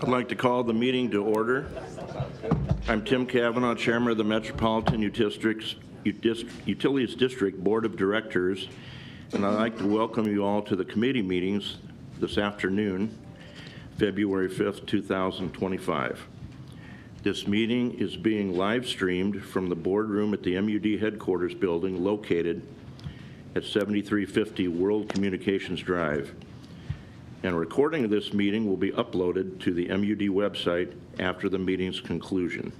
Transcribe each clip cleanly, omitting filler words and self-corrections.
I'd like to call the meeting to order. I'm Tim Cavanaugh, Chairman of the Metropolitan Utilities District Board of Directors, and I'd like to welcome you all to the committee meetings this afternoon, February 5th, 2025. This meeting is being live streamed from the boardroom at the M.U.D headquarters building located at 7350 World Communications Drive. And a recording of this meeting will be uploaded to the M.U.D website after the meeting's conclusion.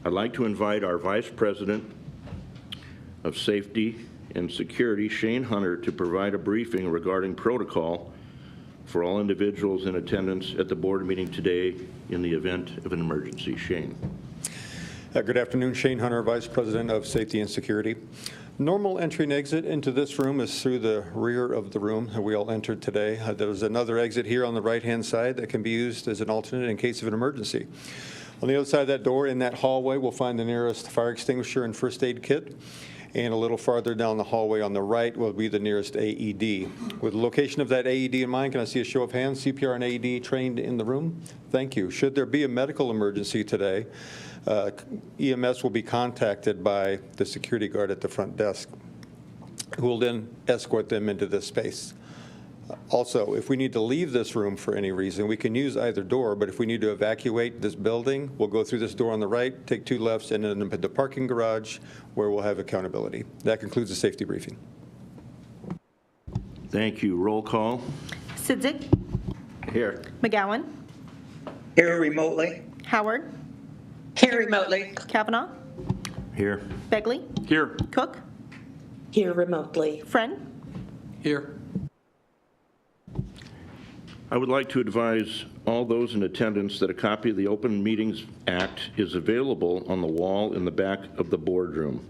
I'd like to invite our Vice President of Safety and Security, Shane Hunter, to provide a briefing regarding protocol for all individuals in attendance at the board meeting today in the event of an emergency. Shane. Good afternoon, Shane Hunter, Vice President of Safety and Security. Normal entry and exit into this room is through the rear of the room that we all entered today. There's another exit here on the right-hand side that can be used as an alternate in case of an emergency. On the other side of that door in that hallway, we'll find the nearest fire extinguisher and first aid kit. And a little farther down the hallway on the right will be the nearest AED. With the location of that AED in mind, can I see a show of hands? CPR and AED trained in the room? Thank you. Should there be a medical emergency today, EMS will be contacted by the security guard at the front desk, who will then escort them into this space. Also, if we need to leave this room for any reason, we can use either door, but if we need to evacuate this building, we'll go through this door on the right, take two lefts, and then the parking garage, where we'll have accountability. That concludes the safety briefing. Thank you. Roll call. Sidzik. Here. McGowan. Here remotely. Howard. Here remotely. Kavanaugh. Here. Begley. Here. Cook. Here remotely. Friend. Here. I would like to advise all those in attendance that a copy of the Open Meetings Act is available on the wall in the back of the boardroom.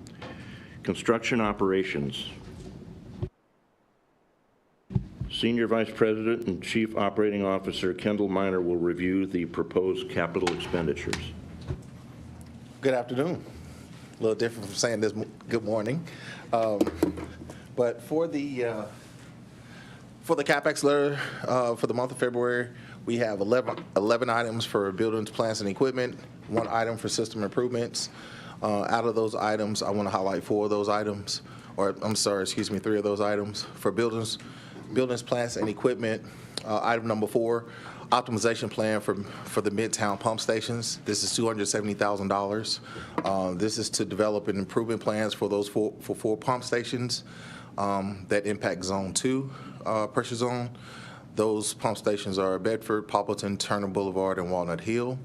Construction operations. Senior Vice President and Chief Operating Officer Kendall Miner will review the proposed capital expenditures. Good afternoon. A little different from saying this good morning. But for the CapEx letter for the month of February, we have 11 items for buildings, plants, and equipment, 1 item for system improvements. Out of those items, I want to highlight 3 of those items. For buildings, plants, and equipment. Item number 4, optimization plan for the Midtown pump stations. This is $270,000. This is to develop an improvement plans for those 4 pump stations that impact Zone 2 pressure zone. Those pump stations are Bedford, Poppleton, Turner Boulevard, and Walnut Hill.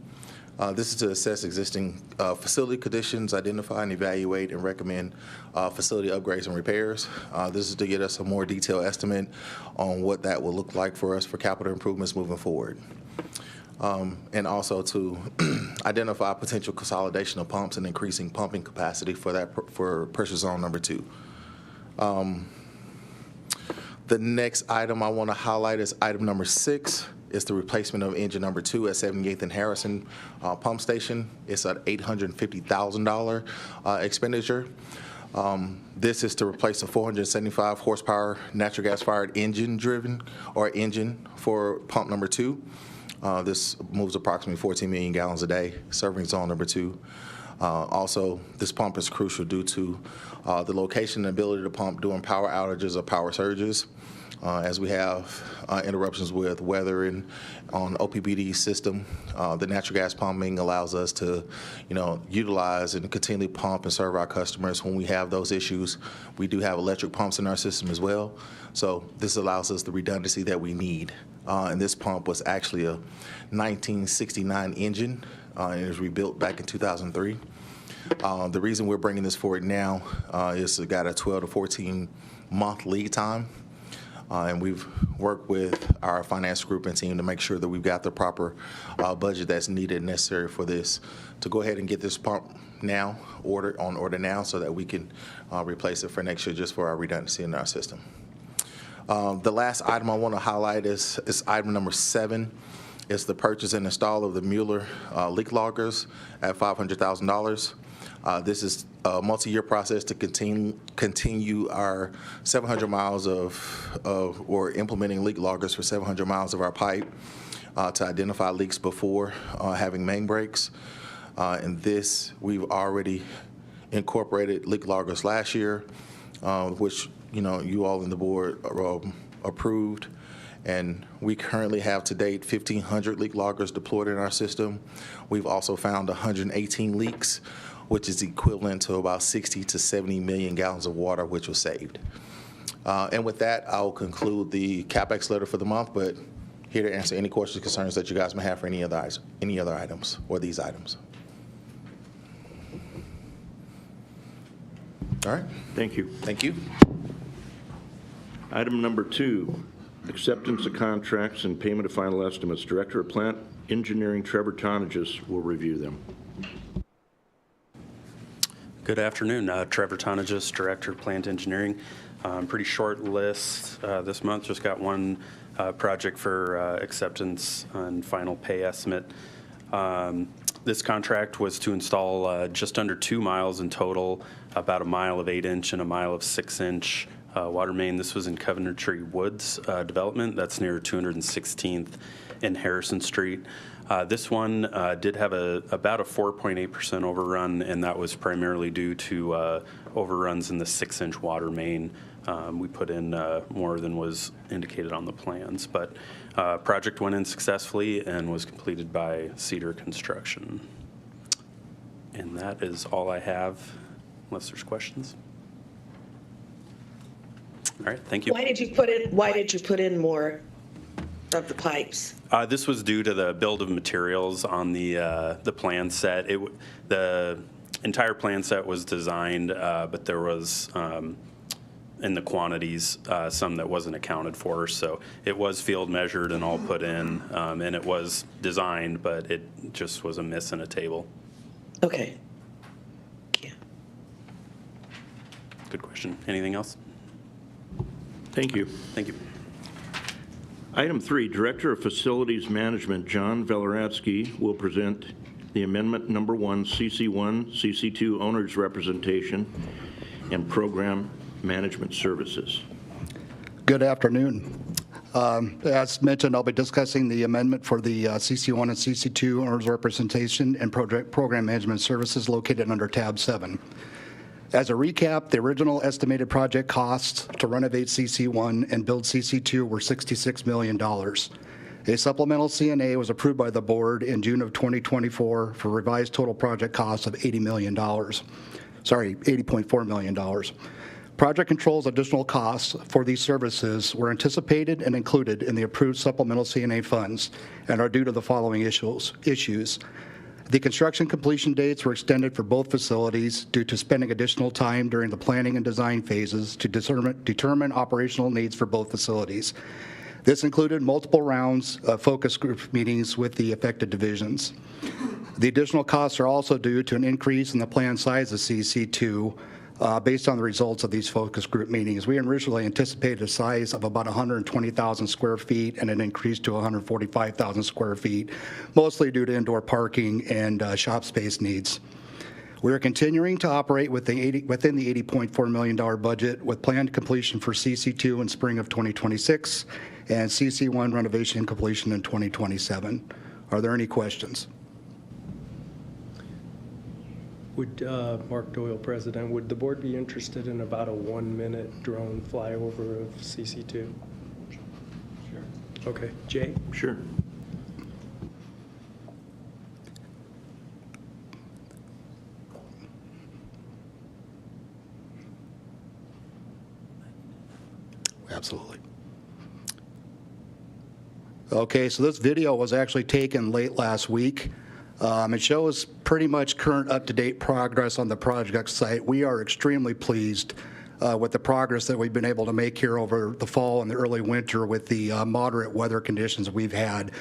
This is to assess existing facility conditions, identify and evaluate and recommend facility upgrades and repairs. This is to get us a more detailed estimate on what that will look like for us for capital improvements moving forward. And also to identify potential consolidation of pumps and increasing pumping capacity for pressure zone number 2. The next item I want to highlight is item number 6. It's the replacement of engine number 2 at 78th and Harrison pump station. It's an $850,000 expenditure. This is to replace a 475 horsepower natural gas fired engine for pump number 2. This moves approximately 14 million gallons a day, serving zone number 2. Also, this pump is crucial due to the location and ability to pump during power outages or power surges. As we have interruptions with weather and on OPBD system, the natural gas pumping allows us to, utilize and continually pump and serve our customers. When we have those issues, we do have electric pumps in our system as well. So this allows us the redundancy that we need. And this pump was actually a 1969 engine. And it was rebuilt back in 2003. The reason we're bringing this forward now is it got a 12 to 14 month lead time. And we've worked with our finance group and team to make sure that we've got the proper budget that's needed and necessary for this, to go ahead and get this pump now, on order now, so that we can replace it for next year just for our redundancy in our system. The last item I want to highlight is item number 7. It's the purchase and install of the Mueller leak loggers at $500,000. This is a multi-year process to continue our 700 miles or implementing leak loggers for 700 miles of our pipe. to identify leaks before having main breaks. And this, we've already incorporated leak loggers last year, which, you all in the board approved. And we currently have to date 1,500 leak loggers deployed in our system. We've also found 118 leaks, which is equivalent to about 60 to 70 million gallons of water, which was saved. And with that, I'll conclude the CapEx letter for the month, but here to answer any questions, concerns that you guys may have for any other items or these items. All right. Thank you. Thank you. Item number 2, acceptance of contracts and payment of final estimates. Director of Plant Engineering Trevor Tonagis will review them. Good afternoon. Trevor Tonagis, Director of Plant Engineering. Pretty short list this month. Just got one project for acceptance and final pay estimate. This contract was to install just under 2 miles in total, about a mile of 8-inch and a mile of 6-inch water main. This was in Coventry Woods development. That's near 216th and Harrison Street. This one did have about a 4.8% overrun, and that was primarily due to overruns in the 6-inch water main. We put in more than was indicated on the plans, but project went in successfully and was completed by Cedar Construction. And that is all I have, unless there's questions. All right, thank you. Why did you put in more of the pipes? This was due to the build of materials on the plan set. The entire plan set was designed, but there was in the quantities some that wasn't accounted for. So it was field measured and all put in, and it was designed, but it just was a miss in a table. Okay. Yeah. Good question. Anything else? Thank you. Thank you. Item 3, Director of Facilities Management John Veleratsky will present the Amendment Number 1, CC1, CC2 Owners Representation and Program Management Services. Good afternoon. As mentioned, I'll be discussing the amendment for the CC1 and CC2 Owners Representation and Program Management Services located under Tab 7. As a recap, the original estimated project costs to renovate CC1 and build CC2 were $66 million. A supplemental CNA was approved by the board in June of 2024 for revised total project costs of $80 million. Sorry, $80.4 million. Project controls additional costs for these services were anticipated and included in the approved supplemental CNA funds and are due to the following issues. The construction completion dates were extended for both facilities due to spending additional time during the planning and design phases to determine operational needs for both facilities. This included multiple rounds of focus group meetings with the affected divisions. The additional costs are also due to an increase in the planned size of CC2 based on the results of these focus group meetings. We originally anticipated a size of about 120,000 square feet and it increased to 145,000 square feet, mostly due to indoor parking and shop space needs. We are continuing to operate within the $80.4 million budget with planned completion for CC2 in spring of 2026 and CC1 renovation and completion in 2027. Are there any questions? Would, Mark Doyle, President, would the board be interested in about a 1-minute drone flyover of CC2? Sure. Okay. Jay? Sure. Absolutely. Okay, so this video was actually taken late last week. It shows pretty much current up-to-date progress on the project site. We are extremely pleased with the progress that we've been able to make here over the fall and the early winter with the moderate weather conditions we've had.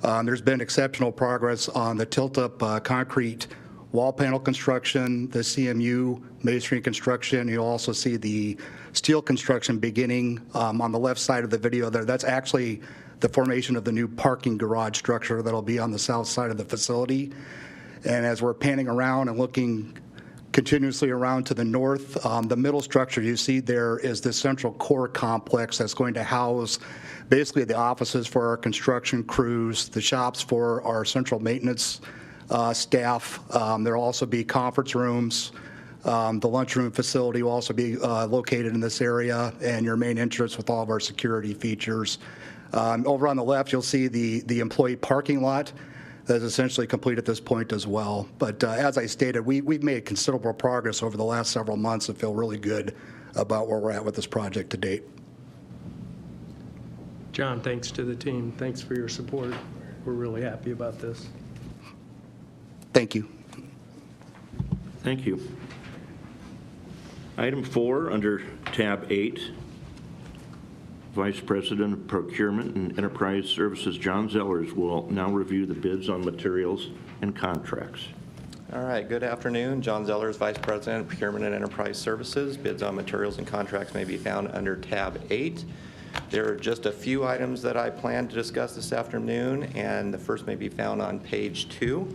There's been exceptional progress on the tilt-up concrete wall panel construction, the CMU masonry construction. You'll also see the steel construction beginning on the left side of the video there. That's actually the formation of the new parking garage structure that'll be on the south side of the facility. And as we're panning around and looking continuously around to the north. The middle structure you see there is the central core complex that's going to house basically the offices for our construction crews, the shops for our central maintenance staff. There'll also be conference rooms. The lunchroom facility will also be located in this area, and your main entrance with all of our security features. Over on the left, you'll see the employee parking lot that is essentially complete at this point as well. But as I stated, we've made considerable progress over the last several months and feel really good about where we're at with this project to date. John, thanks to the team. Thanks for your support. We're really happy about this. Thank you. Thank you. Item 4, under tab 8, Vice President of Procurement and Enterprise Services John Zellers will now review the bids on materials and contracts. All right, good afternoon. John Zellers, Vice President of Procurement and Enterprise Services. Bids on materials and contracts may be found under tab 8. There are just a few items that I plan to discuss this afternoon, and the first may be found on page 2.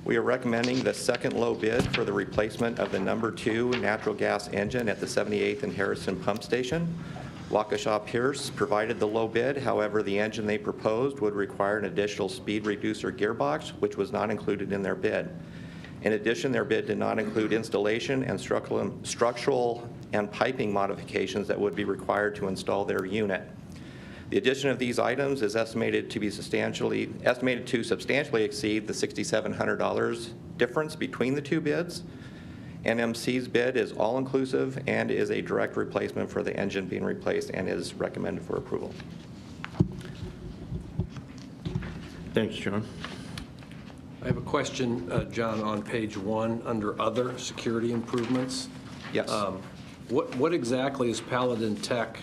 We are recommending the second low bid for the replacement of the number 2 natural gas engine at the 78th and Harrison pump station. Waukesha Pierce provided the low bid. However, the engine they proposed would require an additional speed reducer gearbox, which was not included in their bid. In addition, their bid did not include installation and structural and piping modifications that would be required to install their unit. The addition of these items is estimated to substantially exceed the $6,700 difference between the two bids. NMC's bid is all-inclusive and is a direct replacement for the engine being replaced and is recommended for approval. Thanks, John. I have a question, John, on page 1 under other security improvements. Yes. What exactly is Paladin Tech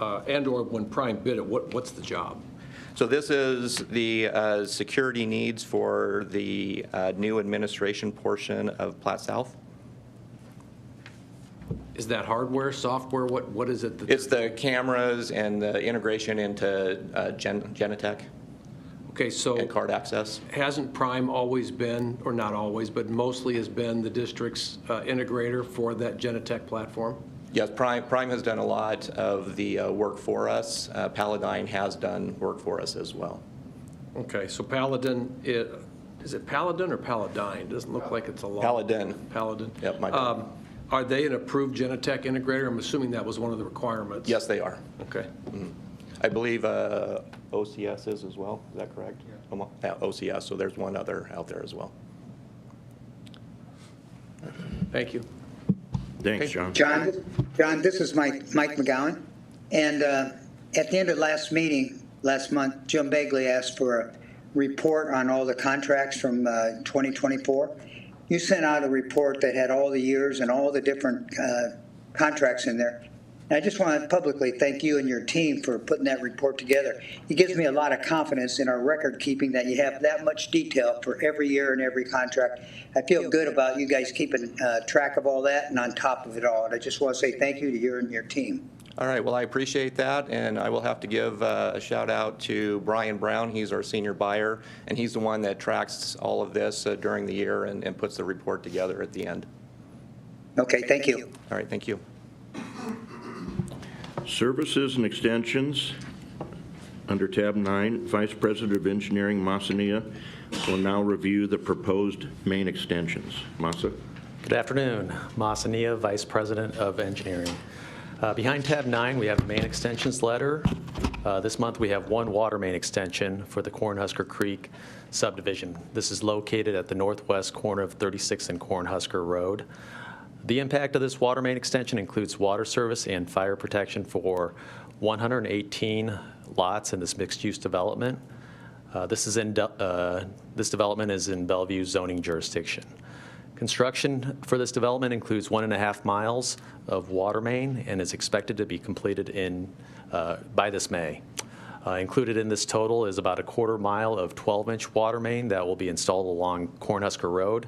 and/or when Prime bid it? What's the job? So this is the security needs for the new administration portion of Platte South. Is that hardware, software? What is it? It's the cameras and the integration into Genetec Okay, so and card access. hasn't Prime always been, or not always, but mostly has been the district's integrator for that Genetec platform? Yes, Prime has done a lot of the work for us. Paladin has done work for us as well. Okay, so Paladin, is it Paladin or Paladine? It doesn't look like it's a lot. Paladin. Paladin. Yep, my bad. Are they an approved Genetec integrator? I'm assuming that was one of the requirements. Yes, they are. Okay. I believe OCS is as well. Is that correct? Yeah. OCS, so there's one other out there as well. Thank you. Thanks, John. John, this is Mike McGowan. And at the end of last month, Jim Bagley asked for a report on all the contracts from 2024. You sent out a report that had all the years and all the different contracts in there. And I just want to publicly thank you and your team for putting that report together. It gives me a lot of confidence in our record keeping that you have that much detail for every year and every contract. I feel good about you guys keeping track of all that and on top of it all. And I just want to say thank you to you and your team. All right, well, I appreciate that, and I will have to give a shout out to Brian Brown. He's our senior buyer, and he's the one that tracks all of this during the year and puts the report together at the end. Okay, thank you. All right, thank you. Services and extensions, under tab 9, Vice President of Engineering Masania will now review the proposed main extensions. Masa? Good afternoon. Masania, Vice President of Engineering. Behind tab 9, we have a main extensions letter. This month we have one water main extension for the Cornhusker Creek subdivision. This is located at the northwest corner of 36th and Cornhusker Road. The impact of this water main extension includes water service and fire protection for 118 lots in this mixed-use development. This development is in Bellevue zoning jurisdiction. Construction for this development includes 1.5 miles of water main and is expected to be completed by this May. Included in this total is about 1/4 mile of 12-inch water main that will be installed along Cornhusker Road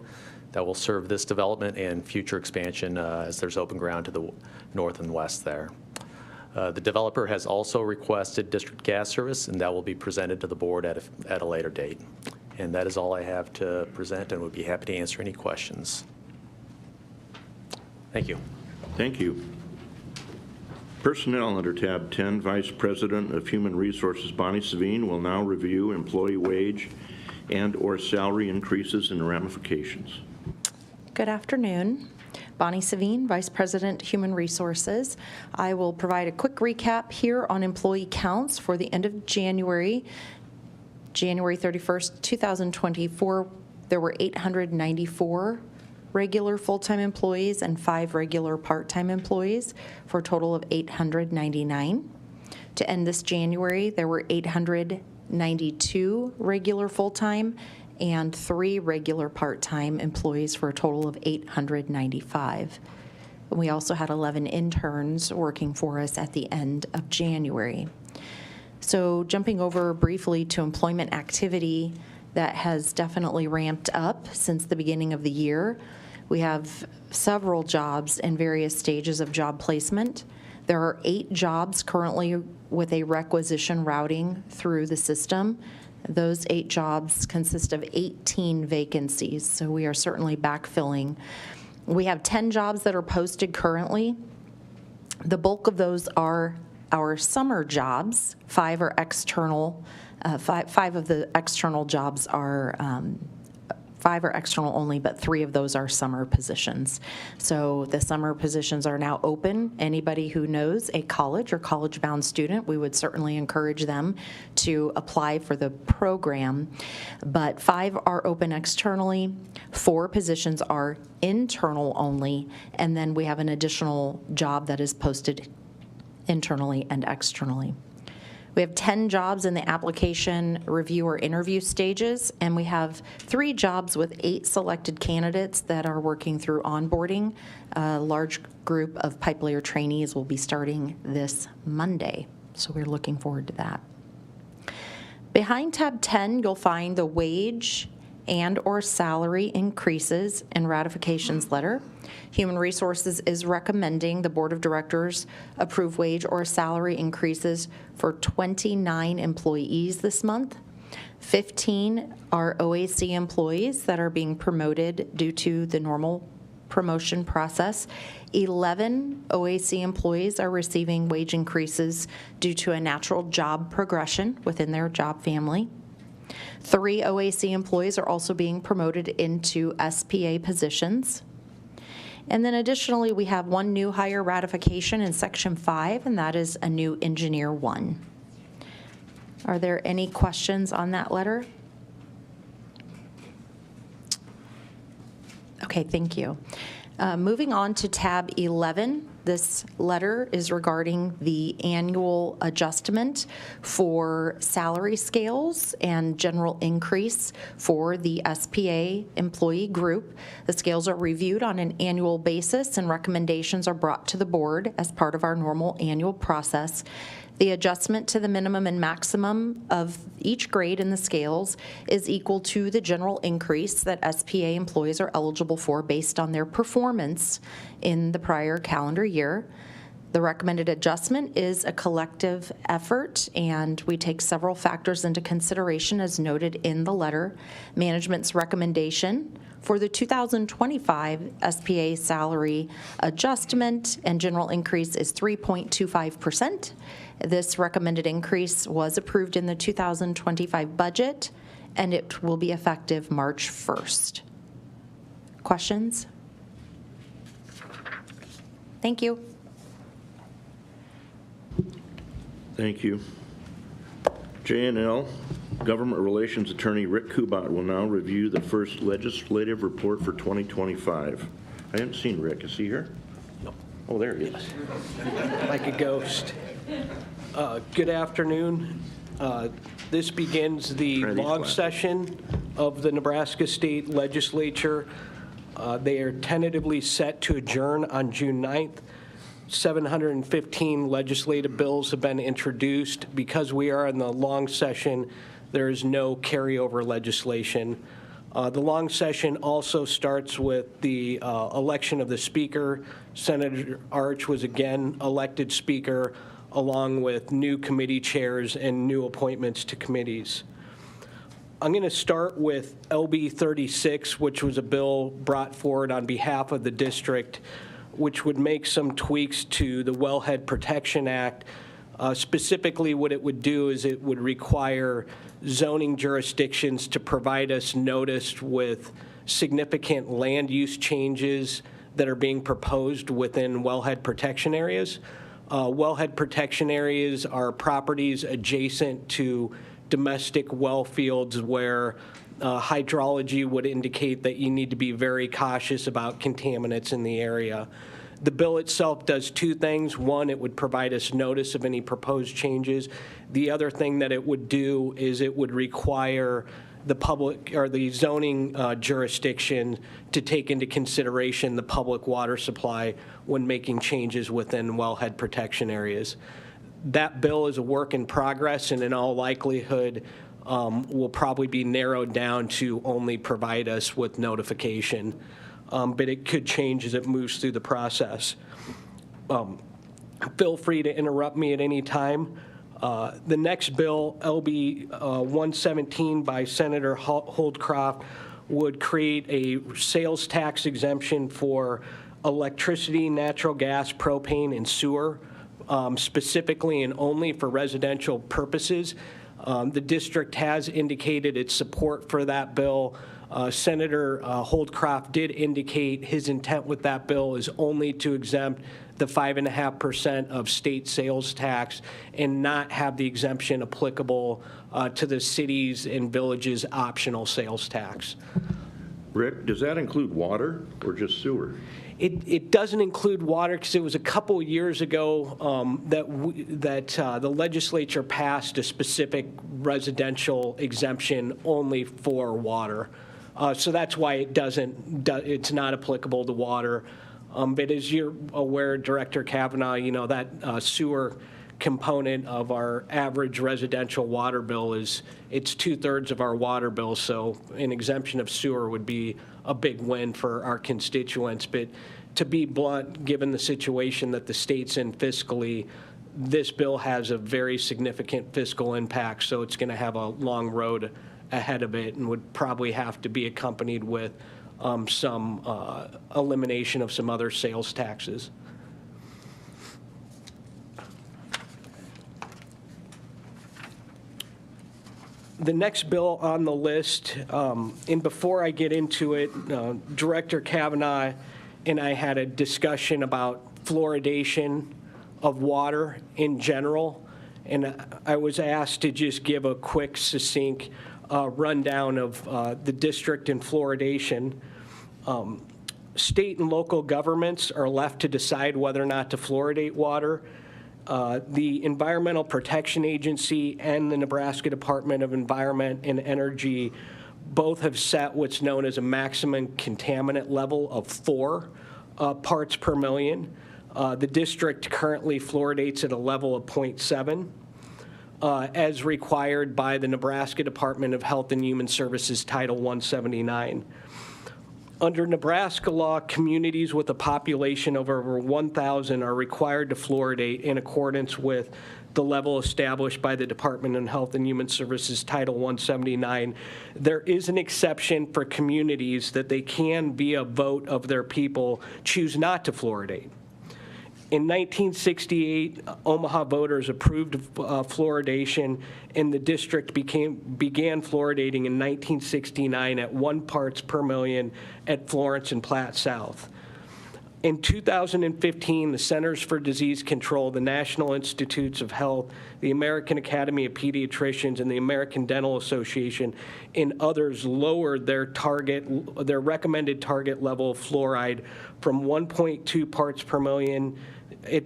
that will serve this development and future expansion as there's open ground to the north and west there. The developer has also requested district gas service, and that will be presented to the board at a later date. And that is all I have to present, and would be happy to answer any questions. Thank you. Thank you. Personnel under tab 10, Vice President of Human Resources Bonnie Savine will now review employee wage and/or salary increases and ramifications. Good afternoon. Bonnie Savine, Vice President, Human Resources. I will provide a quick recap here on employee counts for the end of January 31st, 2024. There were 894 regular full-time employees and 5 regular part-time employees for a total of 899. To end this January, there were 892 regular full-time and 3 regular part-time employees for a total of 895. We also had 11 interns working for us at the end of January. So jumping over briefly to employment activity, that has definitely ramped up since the beginning of the year. We have several jobs in various stages of job placement. There are 8 jobs currently with a requisition routing through the system. Those 8 jobs consist of 18 vacancies, so we are certainly backfilling. We have 10 jobs that are posted currently. The bulk of those are our summer jobs. 5 are external. 5 of the external jobs are 5 are external only, but 3 of those are summer positions. So the summer positions are now open. Anybody who knows a college or college-bound student, we would certainly encourage them to apply for the program. But 5 are open externally, 4 positions are internal only, and then we have an additional job that is posted internally and externally. We have 10 jobs in the application, review, or interview stages, and we have 3 jobs with 8 selected candidates that are working through onboarding. A large group of pipe layer trainees will be starting this Monday, so we're looking forward to that. Behind tab 10, you'll find the wage and/or salary increases and ratifications letter. Human Resources is recommending the Board of Directors approve wage or salary increases for 29 employees this month. 15 are OAC employees that are being promoted due to the normal promotion process. 11 OAC employees are receiving wage increases due to a natural job progression within their job family. 3 OAC employees are also being promoted into SPA positions. And then additionally, we have 1 new hire ratification in Section 5, and that is a new Engineer 1. Are there any questions on that letter? Okay, thank you. Moving on to tab 11, this letter is regarding the annual adjustment for salary scales and general increase for the SPA employee group. The scales are reviewed on an annual basis and recommendations are brought to the board as part of our normal annual process. The adjustment to the minimum and maximum of each grade in the scales is equal to the general increase that SPA employees are eligible for based on their performance in the prior calendar year. The recommended adjustment is a collective effort, and we take several factors into consideration as noted in the letter. Management's recommendation for the 2025 SPA salary adjustment and general increase is 3.25%. This recommended increase was approved in the 2025 budget, and it will be effective March 1st. Questions? Thank you. Thank you. J&L Government Relations Attorney Rick Kubat will now review the first legislative report for 2025. I haven't seen Rick. Is he here? No. Oh, there he is. Like a ghost. Good afternoon. This begins the long session of the Nebraska State Legislature. They are tentatively set to adjourn on June 9th. 715 legislative bills have been introduced. Because we are in the long session, there is no carryover legislation. The long session also starts with the election of the Speaker. Senator Arch was again elected Speaker, along with new committee chairs and new appointments to committees. I'm going to start with LB 36, which was a bill brought forward on behalf of the district which would make some tweaks to the Wellhead Protection Act. Specifically, what it would do is it would require zoning jurisdictions to provide us notice with significant land use changes that are being proposed within wellhead protection areas. Wellhead protection areas are properties adjacent to domestic well fields where hydrology would indicate that you need to be very cautious about contaminants in the area. The bill itself does two things. One, it would provide us notice of any proposed changes. The other thing that it would do is it would require the public or the zoning jurisdiction to take into consideration the public water supply when making changes within wellhead protection areas. That bill is a work in progress, and in all likelihood will probably be narrowed down to only provide us with notification, but it could change as it moves through the process. Feel free to interrupt me at any time. The next bill, LB 117 by Senator Holdcroft, would create a sales tax exemption for electricity, natural gas, propane, and sewer, specifically and only for residential purposes. The district has indicated its support for that bill. Senator Holdcroft did indicate his intent with that bill is only to exempt the 5.5% of state sales tax and not have the exemption applicable to the cities and villages' optional sales tax. Rick, does that include water or just sewer? It doesn't include water because it was a couple years ago that the legislature passed a specific residential exemption only for water. So that's why it's not applicable to water. But as you're aware, Director Kavanaugh, you know, that sewer component of our average residential water bill it's 2/3 of our water bill. So an exemption of sewer would be a big win for our constituents. But to be blunt, given the situation that the state's in fiscally, this bill has a very significant fiscal impact. So it's going to have a long road ahead of it and would probably have to be accompanied with some elimination of some other sales taxes. The next bill on the list, and before I get into it, Director Kavanaugh and I had a discussion about fluoridation of water in general, and I was asked to just give a quick, succinct rundown of the district and fluoridation. State and local governments are left to decide whether or not to fluoridate water. The Environmental Protection Agency and the Nebraska Department of Environment and Energy both have set what's known as a maximum contaminant level of 4 parts per million. The district currently fluoridates at a level of 0.7. As required by the Nebraska Department of Health and Human Services Title 179. Under Nebraska law, communities with a population of over 1,000 are required to fluoridate in accordance with the level established by the Department of Health and Human Services Title 179. There is an exception for communities that they can, via vote of their people, choose not to fluoridate. In 1968, Omaha voters approved fluoridation, and the district began fluoridating in 1969 at 1 parts per million at Florence and Platte South. In 2015, the Centers for Disease Control, the National Institutes of Health, the American Academy of Pediatricians, and the American Dental Association, and others lowered their recommended target level of fluoride from 1.2 parts per million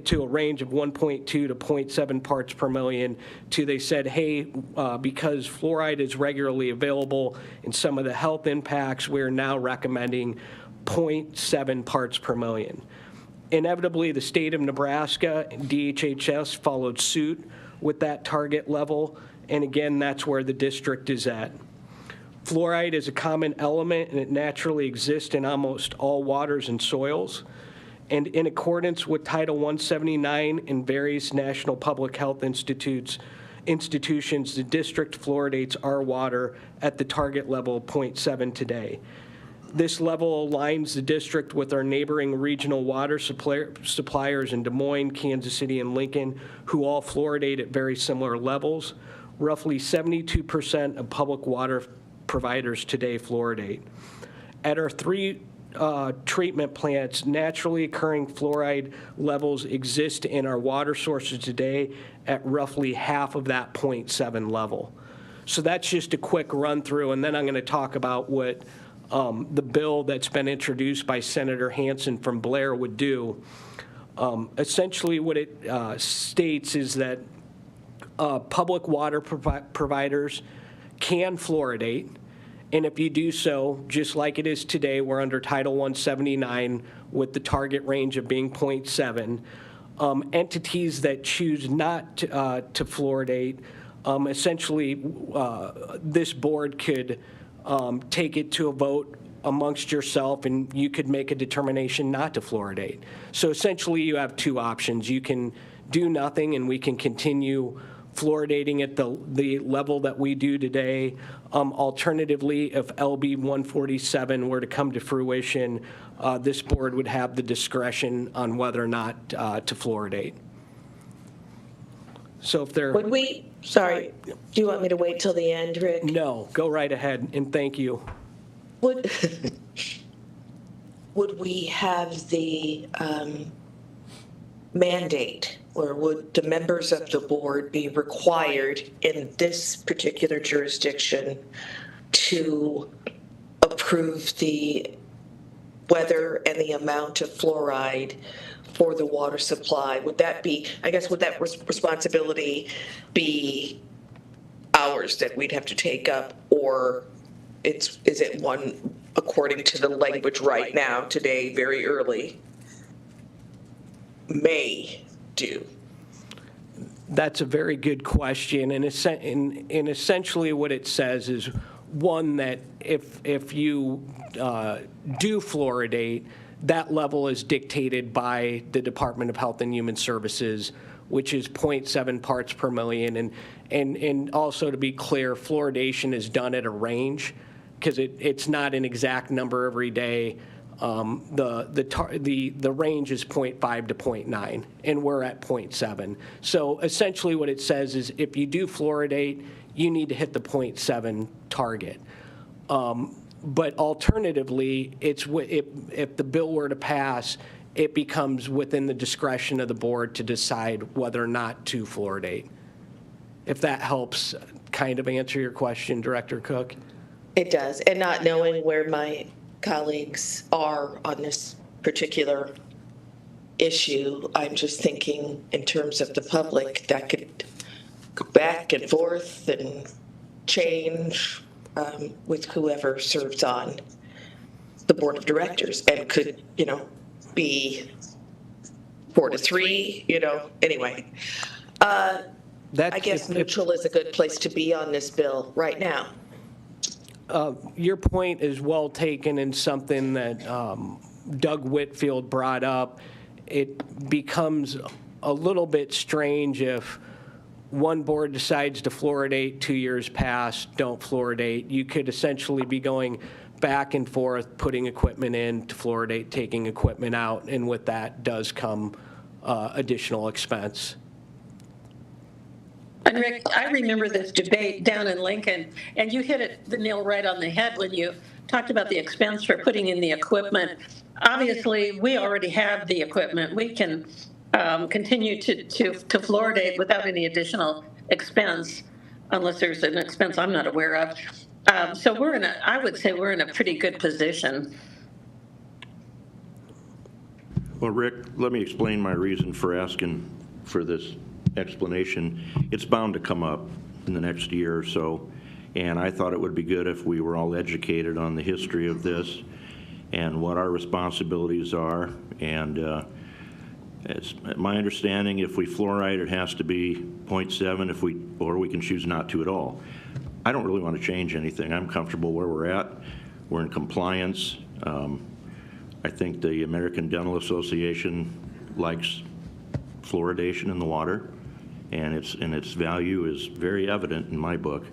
to a range of 1.2 to 0.7 parts per million to, they said, hey, because fluoride is regularly available and some of the health impacts, we're now recommending 0.7 parts per million. Inevitably, the state of Nebraska and DHHS followed suit with that target level, and again, that's where the district is at. Fluoride is a common element, and it naturally exists in almost all waters and soils. And in accordance with Title 179 and various national public health institutions, the district fluoridates our water at the target level of 0.7 today. This level aligns the district with our neighboring regional water suppliers in Des Moines, Kansas City, and Lincoln, who all fluoridate at very similar levels. Roughly 72% of public water providers today fluoridate. At our 3 treatment plants, naturally occurring fluoride levels exist in our water sources today at roughly half of that 0.7 level. So that's just a quick run through, and then I'm going to talk about what the bill that's been introduced by Senator Hansen from Blair would do. Essentially what it states is that public water providers can fluoridate. And if you do so, just like it is today, we're under Title 179 with the target range of being 0.7. Entities that choose not to fluoridate, essentially this board could take it to a vote amongst yourself, and you could make a determination not to fluoridate. So essentially you have 2 options. You can do nothing and we can continue fluoridating at the level that we do today. Alternatively, if LB 147 were to come to fruition, this board would have the discretion on whether or not to fluoridate. So if there... Would we, sorry, do you want me to wait till the end, Rick? No, go right ahead, and thank you. Would we have the mandate, or would the members of the board be required in this particular jurisdiction to approve the whether and the amount of fluoride for the water supply? Would that be, I guess, would that responsibility be ours that we'd have to take up, or is it one according to the language right now, today, very early, may do? That's a very good question, and essentially what it says is, one, that if you do fluoridate, that level is dictated by the Department of Health and Human Services, which is 0.7 parts per million. And also, to be clear, fluoridation is done at a range, because it's not an exact number every day. The range is 0.5 to 0.9, and we're at 0.7. So essentially what it says is, if you do fluoridate, you need to hit the 0.7 target. But alternatively, if the bill were to pass, it becomes within the discretion of the board to decide whether or not to fluoridate. If that helps kind of answer your question, Director Cook. It does, and not knowing where my colleagues are on this particular issue, I'm just thinking in terms of the public, that could go back and forth and change with whoever serves on the board of directors, and could, be 4-3, anyway. I guess neutral is a good place to be on this bill right now. Your point is well taken, and something that Doug Whitfield brought up. It becomes a little bit strange if one board decides to fluoridate, 2 years pass, don't fluoridate. You could essentially be going back and forth, putting equipment in to fluoridate, taking equipment out, and with that does come additional expense. And Rick, I remember this debate down in Lincoln, and you hit the nail right on the head when you talked about the expense for putting in the equipment. Obviously, we already have the equipment. We can continue to fluoridate without any additional expense, unless there's an expense I'm not aware of. So I would say we're in a pretty good position. Well, Rick, let me explain my reason for asking for this explanation. It's bound to come up in the next year or so, and I thought it would be good if we were all educated on the history of this and what our responsibilities are. And it's my understanding, if we fluoride, it has to be 0.7, or we can choose not to at all. I don't really want to change anything. I'm comfortable where we're at. We're in compliance. I think the American Dental Association likes fluoridation in the water, and its value is very evident in my book.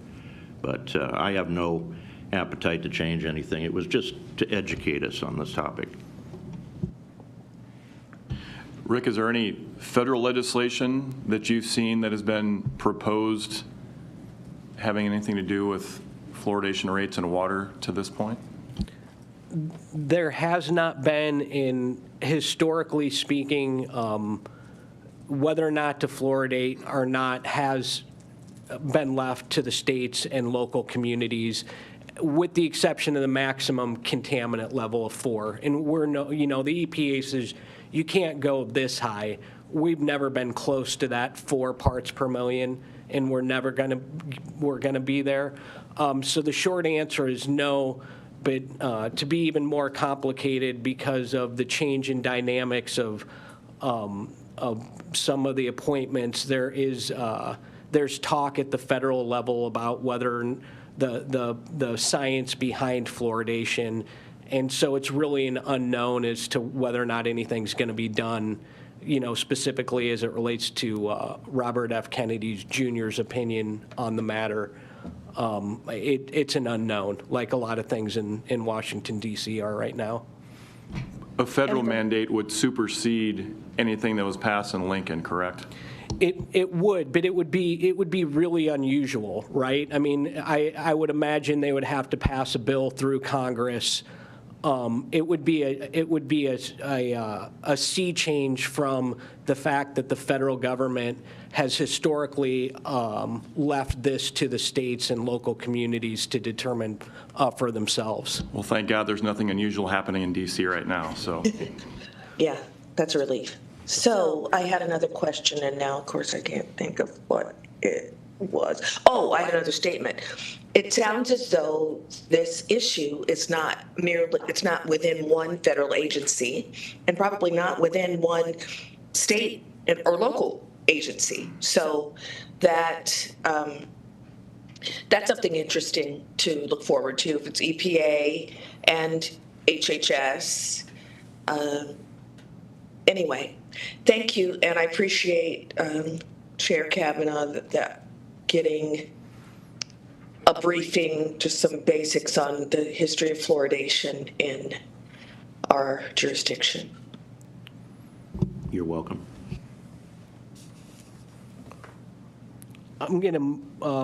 But I have no appetite to change anything. It was just to educate us on this topic. Rick, is there any federal legislation that you've seen that has been proposed having anything to do with fluoridation rates in water to this point? There has not been, historically speaking, whether or not to fluoridate or not has been left to the states and local communities, with the exception of the maximum contaminant level of 4. And the EPA says you can't go this high. We've never been close to that 4 parts per million, and we're gonna be there. So the short answer is no. But to be even more complicated because of the change in dynamics of some of the appointments, there's talk at the federal level about whether the science behind fluoridation, and so it's really an unknown as to whether or not anything's going to be done, specifically as it relates to Robert F. Kennedy Jr.'s opinion on the matter. It's an unknown, like a lot of things in Washington, D.C. are right now. A federal mandate would supersede anything that was passed in Lincoln, correct? It would, but it would be really unusual, right? I mean, I would imagine they would have to pass a bill through Congress. It would be a sea change from the fact that the federal government has historically left this to the states and local communities to determine for themselves. Well, thank God there's nothing unusual happening in D.C. right now, so. Yeah, that's a relief. So I had another question, and now, of course, I can't think of what it was. Oh, I had another statement. It sounds as though this issue is not within one federal agency, and probably not within one state or local agency. So that's something interesting to look forward to if it's EPA and HHS. Anyway, thank you, and I appreciate Chair Kavanaugh that getting a briefing, just some basics on the history of fluoridation in our jurisdiction. You're welcome. I'm going to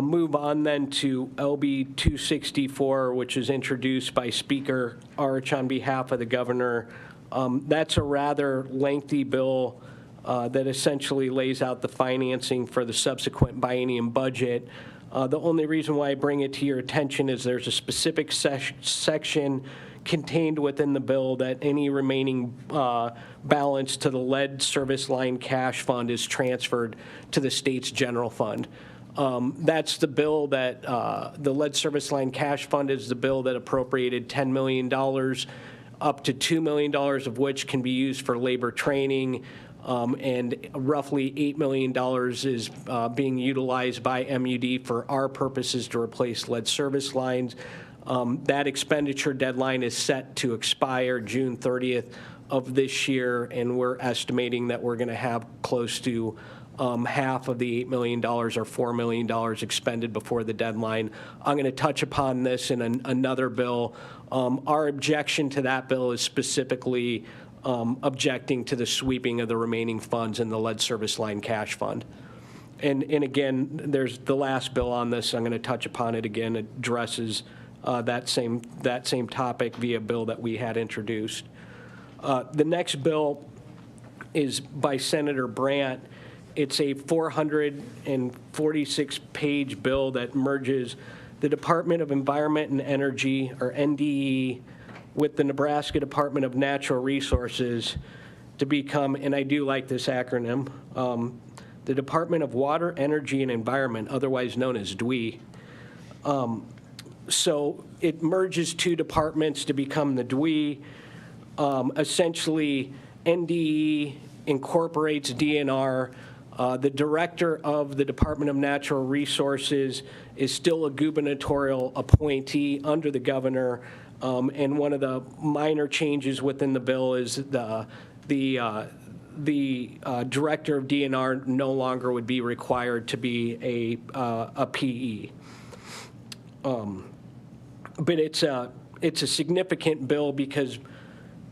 move on then to LB 264, which is introduced by Speaker Arch on behalf of the governor. That's a rather lengthy bill that essentially lays out the financing for the subsequent biennium budget. The only reason why I bring it to your attention is there's a specific section contained within the bill that any remaining balance to the lead service line cash fund is transferred to the state's general fund. That's the bill that the lead service line cash fund is the bill that appropriated $10 million, up to $2 million of which can be used for labor training, and roughly $8 million is being utilized by M.U.D for our purposes to replace lead service lines. That expenditure deadline is set to expire June 30th of this year, and we're estimating that we're going to have close to half of the $8 million or $4 million expended before the deadline. I'm going to touch upon this in another bill. Our objection to that bill is specifically objecting to the sweeping of the remaining funds in the lead service line cash fund. And again, there's the last bill on this. I'm going to touch upon it again. It addresses that same topic via bill that we had introduced. The next bill is by Senator Brandt. It's a 446-page bill that merges the Department of Environment and Energy, or NDE, with the Nebraska Department of Natural Resources to become, and I do like this acronym, the Department of Water, Energy, and Environment, otherwise known as DWE. So it merges two departments to become the DWE. Essentially, NDE incorporates DNR. The director of the Department of Natural Resources is still a gubernatorial appointee under the governor, and one of the minor changes within the bill is the director of DNR no longer would be required to be a PE. but it's a significant bill because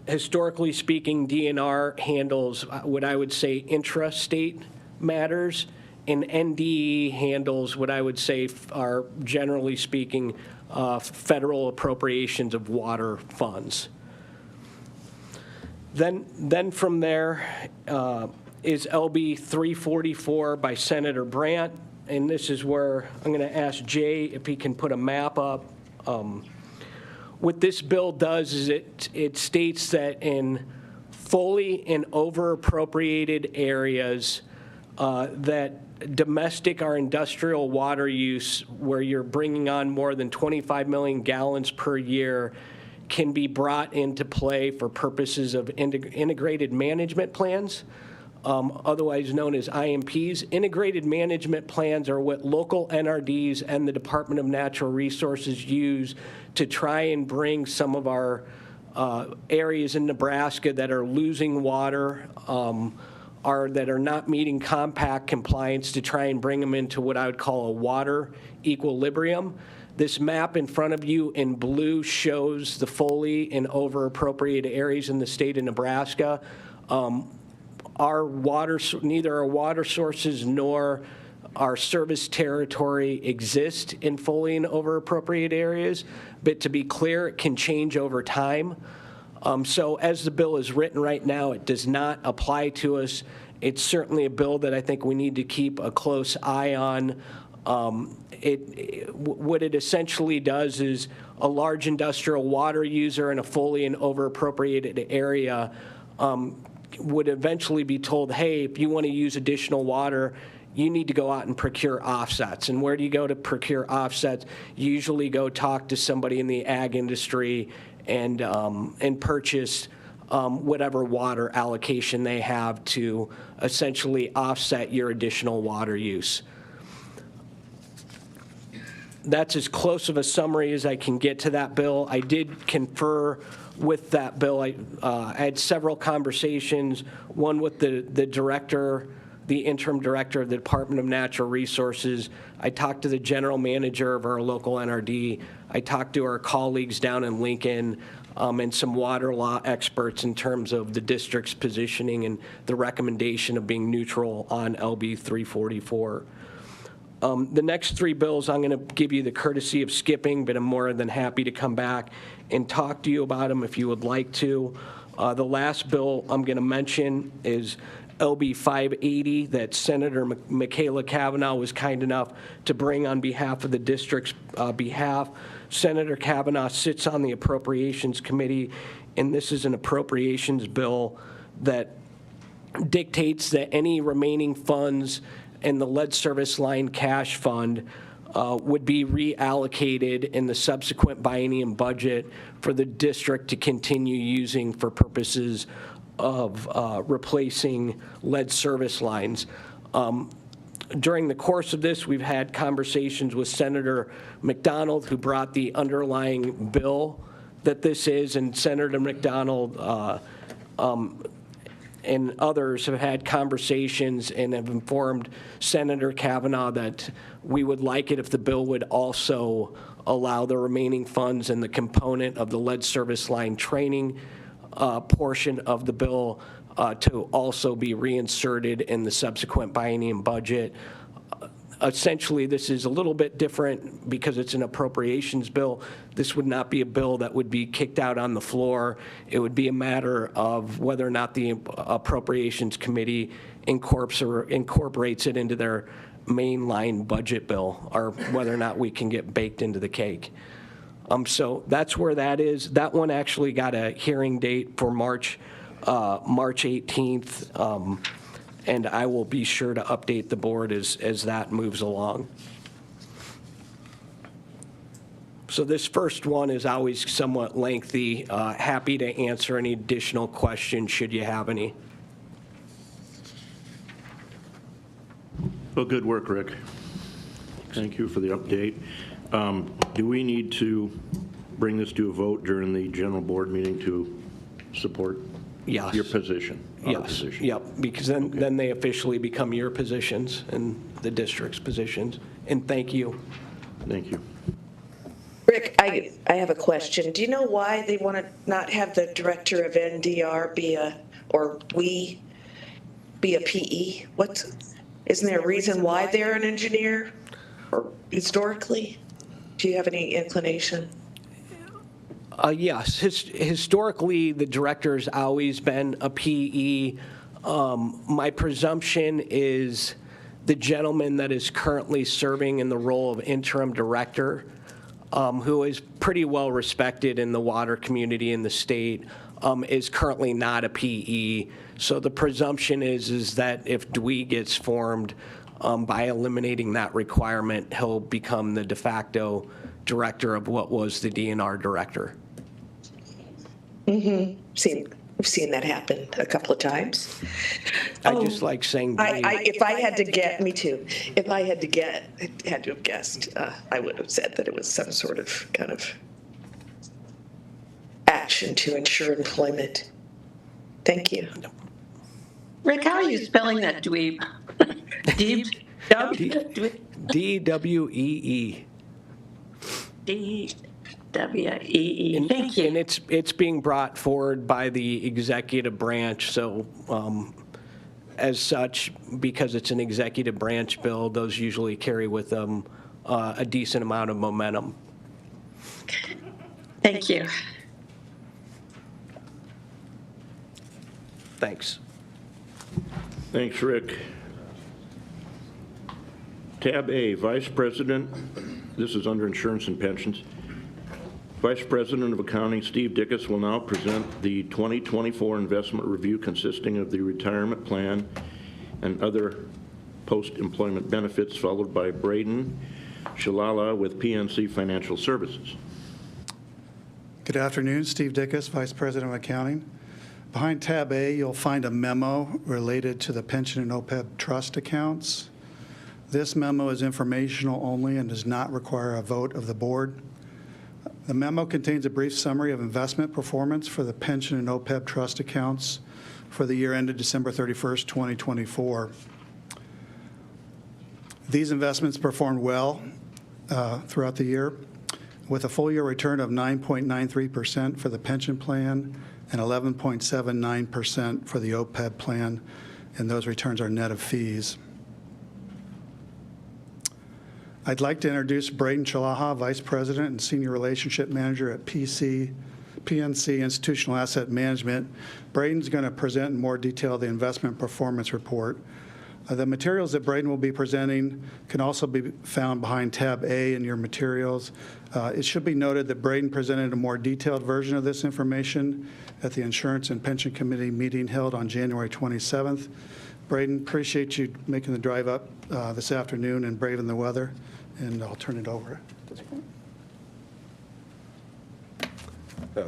historically speaking, DNR handles what I would say intrastate matters, and NDE handles what I would say are, generally speaking, federal appropriations of water funds. Then from there is LB 344 by Senator Brandt, and this is where I'm going to ask Jay if he can put a map up. What this bill does is it states that in fully and over-appropriated areas that domestic or industrial water use where you're bringing on more than 25 million gallons per year can be brought into play for purposes of integrated management plans, otherwise known as IMPs. Integrated management plans are what local NRDs and the Department of Natural Resources use to try and bring some of our areas in Nebraska that are losing water, that are not meeting compact compliance, to try and bring them into what I would call a water equilibrium. This map in front of you in blue shows the fully and over appropriated areas in the state of Nebraska. Neither our water sources nor our service territory exist in fully and over appropriated areas, but to be clear, it can change over time. So as the bill is written right now, it does not apply to us. It's certainly a bill that I think we need to keep a close eye on. What it essentially does is a large industrial water user in a fully and over appropriated area would eventually be told, hey, if you want to use additional water, you need to go out and procure offsets. And where do you go to procure offsets? You usually go talk to somebody in the ag industry and purchase whatever water allocation they have to essentially offset your additional water use. That's as close of a summary as I can get to that bill. I did confer with that bill. I had several conversations, one with the director, the interim director of the Department of Natural Resources. I talked to the general manager of our local NRD. I talked to our colleagues down in Lincoln and some water law experts in terms of the district's positioning and the recommendation of being neutral on LB 344. The next three bills I'm going to give you the courtesy of skipping, but I'm more than happy to come back and talk to you about them if you would like to. The last bill I'm going to mention is LB 580 that Senator Michaela Cavanaugh was kind enough to bring on behalf of the district's behalf. Senator Cavanaugh sits on the Appropriations Committee, and this is an appropriations bill that dictates that any remaining funds in the lead service line cash fund would be reallocated in the subsequent biennium budget for the district to continue using for purposes of replacing lead service lines. During the course of this, we've had conversations with Senator McDonald, who brought the underlying bill that this is, and Senator McDonald and others have had conversations and have informed Senator Cavanaugh that we would like it if the bill would also allow the remaining funds and the component of the lead service line training portion of the bill to also be reinserted in the subsequent biennium budget. Essentially, this is a little bit different because it's an appropriations bill. This would not be a bill that would be kicked out on the floor. It would be a matter of whether or not the Appropriations Committee incorporates it into their mainline budget bill, or whether or not we can get baked into the cake. So that's where that is. That one actually got a hearing date for March 18th. And I will be sure to update the board as that moves along. So this first one is always somewhat lengthy. Happy to answer any additional questions should you have any. Well, good work, Rick. Thank you for the update. Do we need to bring this to a vote during the general board meeting to support Yes. your position? Yes. Position. Yep, because then they officially become your positions and the district's positions. And thank you. Thank you. Rick, I have a question. Do you know why they want to not have the director of NDR be a PE? Isn't there a reason why they're an engineer, or historically? Do you have any inclination? Yes, historically, the director's always been a PE. My presumption is the gentleman that is currently serving in the role of interim director, who is pretty well respected in the water community in the state, is currently not a PE. So the presumption is that if DWE gets formed, by eliminating that requirement, he'll become the de facto director of what was the DNR director. Mm-hmm. We've seen that happen a couple of times. I just like saying. If I had to get, me too. If I had to have guessed, I would have said that it was some sort of kind of action to ensure employment. Thank you. Rick, how are you spelling that dweeb? D-W-E-E. D-W-E-E. Thank you. And it's being brought forward by the executive branch, so as such, because it's an executive branch bill, those usually carry with them a decent amount of momentum. Thank you. Thanks. Thanks, Rick. Tab A, Vice President, this is under Insurance and Pensions. Vice President of Accounting Steve Dickus will now present the 2024 investment review consisting of the retirement plan and other post-employment benefits, followed by Braden Shalala with PNC Financial Services. Good afternoon, Steve Dickus, Vice President of Accounting. Behind tab A, you'll find a memo related to the pension and OPEB trust accounts. This memo is informational only and does not require a vote of the board. The memo contains a brief summary of investment performance for the pension and OPEB trust accounts for the year ended December 31st, 2024. These investments performed well throughout the year, with a full year return of 9.93% for the pension plan and 11.79% for the OPEB plan, and those returns are net of fees. I'd like to introduce Braden Chalaha, Vice President and Senior Relationship Manager at PNC Institutional Asset Management. Braden's going to present in more detail the investment performance report. The materials that Braden will be presenting can also be found behind tab A in your materials. It should be noted that Braden presented a more detailed version of this information at the Insurance and Pension Committee meeting held on January 27th. Braden, appreciate you making the drive up this afternoon and braving the weather, and I'll turn it over at this point.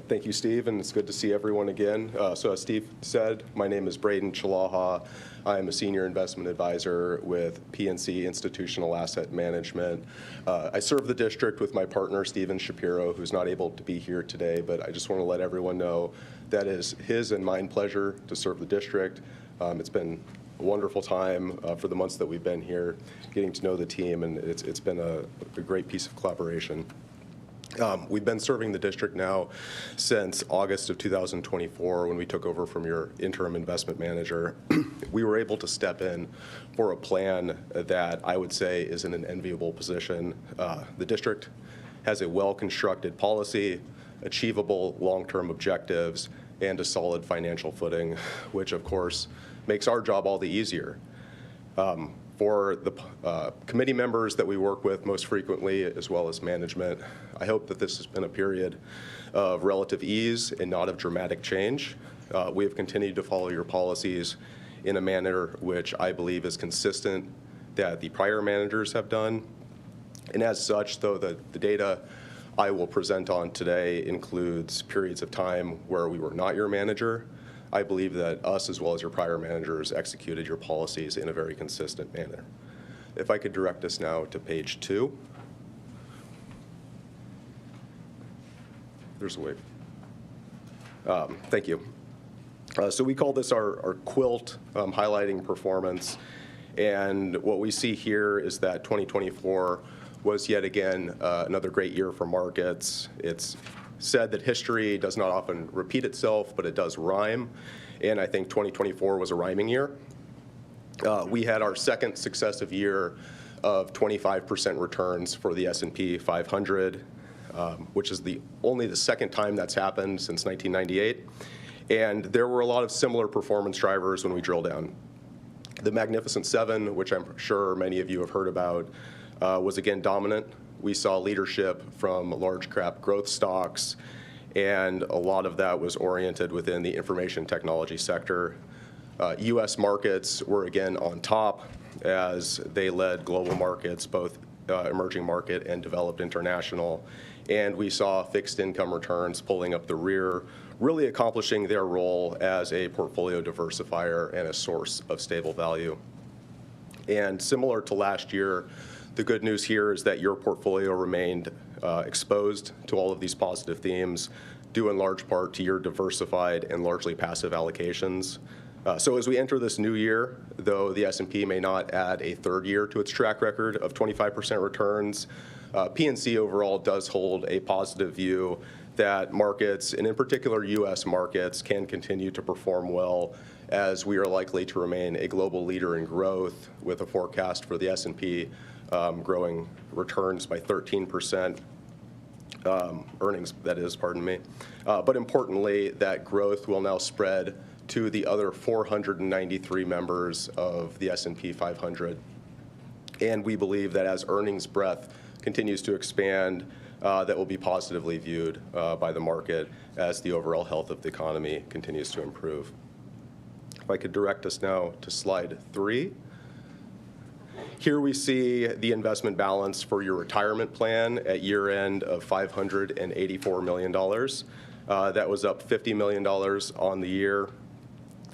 Thank you, Steve, and it's good to see everyone again. So as Steve said, my name is Braden Chalaha. I am a senior investment advisor with PNC Institutional Asset Management. I serve the district with my partner, Steven Shapiro, who's not able to be here today, but I just want to let everyone know that is his and mine pleasure to serve the district. It's been a wonderful time for the months that we've been here, getting to know the team, and it's been a great piece of collaboration. We've been serving the district now since August of 2024 when we took over from your interim investment manager. We were able to step in for a plan that I would say is in an enviable position. The district has a well-constructed policy, achievable long-term objectives, and a solid financial footing, which of course makes our job all the easier. For the committee members that we work with most frequently, as well as management, I hope that this has been a period of relative ease and not of dramatic change. We have continued to follow your policies in a manner which I believe is consistent that the prior managers have done. And as such, though the data I will present on today includes periods of time where we were not your manager, I believe that us, as well as your prior managers, executed your policies in a very consistent manner. If I could direct us now to page 2. There's a wave. Thank you. So we call this our quilt highlighting performance. And what we see here is that 2024 was yet again another great year for markets. It's said that history does not often repeat itself, but it does rhyme. And I think 2024 was a rhyming year. We had our second successive year of 25% returns for the S&P 500, which is only the second time that's happened since 1998. And there were a lot of similar performance drivers when we drill down. The Magnificent Seven, which I'm sure many of you have heard about, was again dominant. We saw leadership from large cap growth stocks, and a lot of that was oriented within the information technology sector. U.S. markets were again on top as they led global markets, both emerging market and developed international. And we saw fixed income returns pulling up the rear, really accomplishing their role as a portfolio diversifier and a source of stable value. And similar to last year, the good news here is that your portfolio remained exposed to all of these positive themes, due in large part to your diversified and largely passive allocations. So as we enter this new year, though the S&P may not add a third year to its track record of 25% returns, PNC overall does hold a positive view that markets, and in particular U.S. markets, can continue to perform well, as we are likely to remain a global leader in growth, with a forecast for the S&P growing returns by 13%, earnings, that is, pardon me. But importantly, that growth will now spread to the other 493 members of the S&P 500. And we believe that as earnings breadth continues to expand, that will be positively viewed by the market as the overall health of the economy continues to improve. If I could direct us now to slide 3. Here we see the investment balance for your retirement plan at year end of $584 million. That was up $50 million on the year,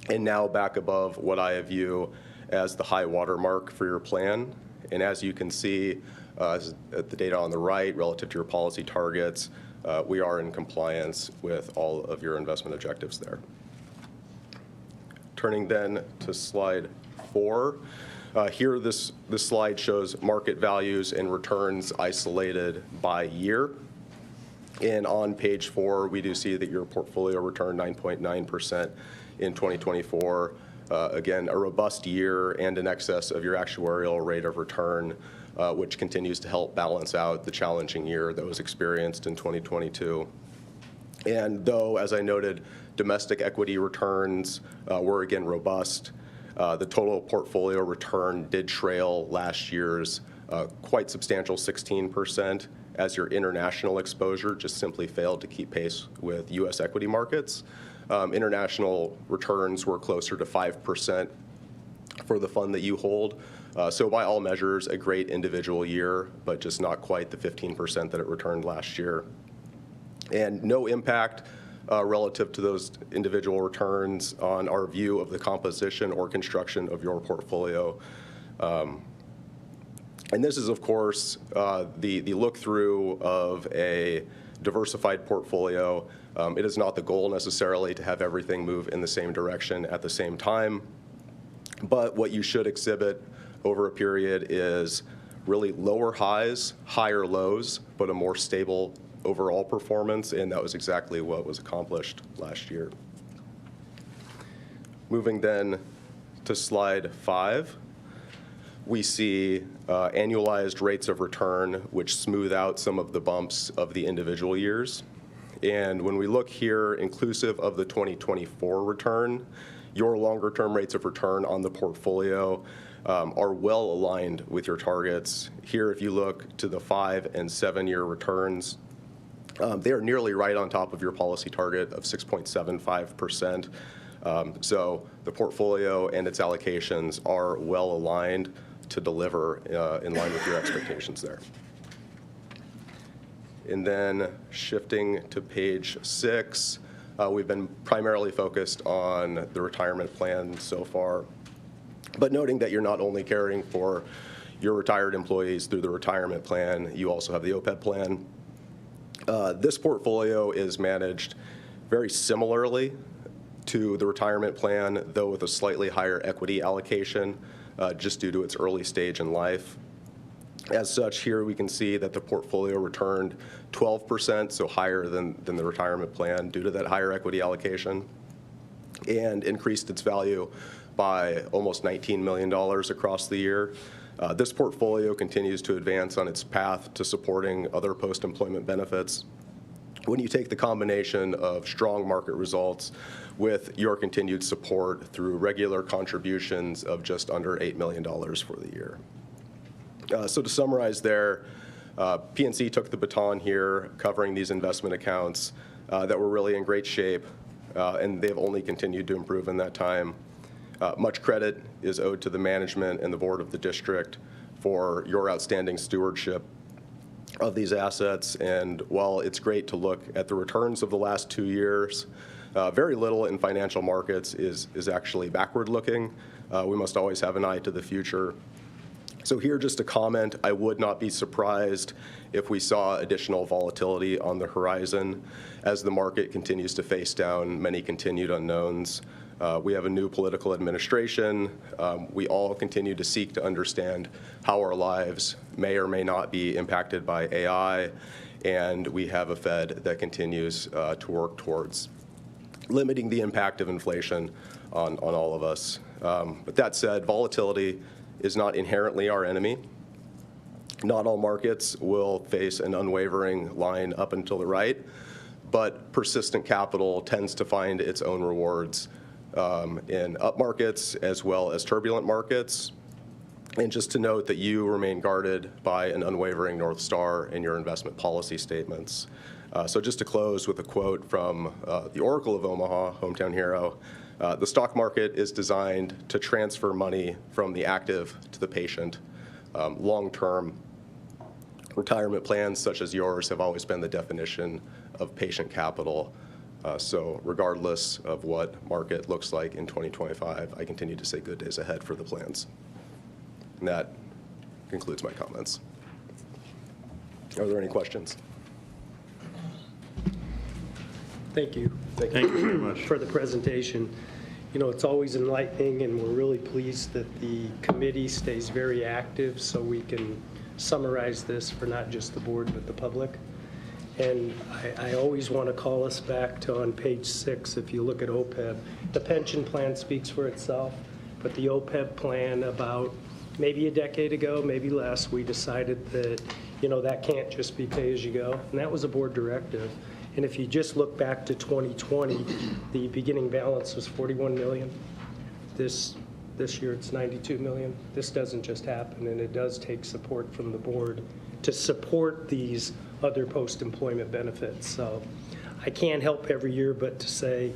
and now back above what I view as the high water mark for your plan. And as you can see, the data on the right relative to your policy targets, we are in compliance with all of your investment objectives there. Turning then to slide 4. Here, this slide shows market values and returns isolated by year. And on page 4, we do see that your portfolio returned 9.9% in 2024. Again, a robust year and in excess of your actuarial rate of return, which continues to help balance out the challenging year that was experienced in 2022. And though, as I noted, domestic equity returns were again robust, the total portfolio return did trail last year's quite substantial 16%, as your international exposure just simply failed to keep pace with U.S. equity markets. International returns were closer to 5% for the fund that you hold. So by all measures, a great individual year, but just not quite the 15% that it returned last year. And no impact relative to those individual returns on our view of the composition or construction of your portfolio. And this is, of course, the look-through of a diversified portfolio. It is not the goal necessarily to have everything move in the same direction at the same time. But what you should exhibit over a period is really lower highs, higher lows, but a more stable overall performance, and that was exactly what was accomplished last year. Moving then to slide 5, we see annualized rates of return, which smooth out some of the bumps of the individual years. And when we look here, inclusive of the 2024 return, your longer-term rates of return on the portfolio are well aligned with your targets. Here, if you look to the 5- and 7-year returns, they are nearly right on top of your policy target of 6.75%. So the portfolio and its allocations are well aligned to deliver in line with your expectations there. And then shifting to page 6, we've been primarily focused on the retirement plan so far, but noting that you're not only caring for your retired employees through the retirement plan, you also have the OPEB plan. This portfolio is managed very similarly to the retirement plan, though with a slightly higher equity allocation, just due to its early stage in life. As such, here we can see that the portfolio returned 12%, so higher than the retirement plan due to that higher equity allocation, and increased its value by almost $19 million across the year. This portfolio continues to advance on its path to supporting other post-employment benefits. When you take the combination of strong market results with your continued support through regular contributions of just under $8 million for the year. So to summarize there, PNC took the baton here covering these investment accounts that were really in great shape, and they've only continued to improve in that time. Much credit is owed to the management and the board of the district for your outstanding stewardship of these assets. And while it's great to look at the returns of the last 2 years, very little in financial markets is actually backward looking. We must always have an eye to the future. So here, just a comment, I would not be surprised if we saw additional volatility on the horizon as the market continues to face down many continued unknowns. We have a new political administration. We all continue to seek to understand how our lives may or may not be impacted by AI, and we have a Fed that continues to work towards limiting the impact of inflation on all of us. But that said, volatility is not inherently our enemy. Not all markets will face an unwavering line up and to the right, but persistent capital tends to find its own rewards in up markets as well as turbulent markets. And just to note that you remain guarded by an unwavering North Star in your investment policy statements. So just to close with a quote from the Oracle of Omaha, hometown hero, the stock market is designed to transfer money from the active to the patient. Long-term retirement plans such as yours have always been the definition of patient capital. So regardless of what market looks like in 2025, I continue to say good days ahead for the plans. And that concludes my comments. Are there any questions? Thank you. Thank you very much for the presentation. You know, it's always enlightening, and we're really pleased that the committee stays very active so we can summarize this for not just the board but the public. And I always want to call us back to on page 6, if you look at OPEB, the pension plan speaks for itself, but the OPEB plan about maybe a decade ago, maybe less, we decided that, you know, that can't just be pay as you go, and that was a board directive. And if you just look back to 2020, the beginning balance was 41 million. This year it's 92 million. This doesn't just happen, and it does take support from the board to support these other post-employment benefits. So I can't help every year but to say,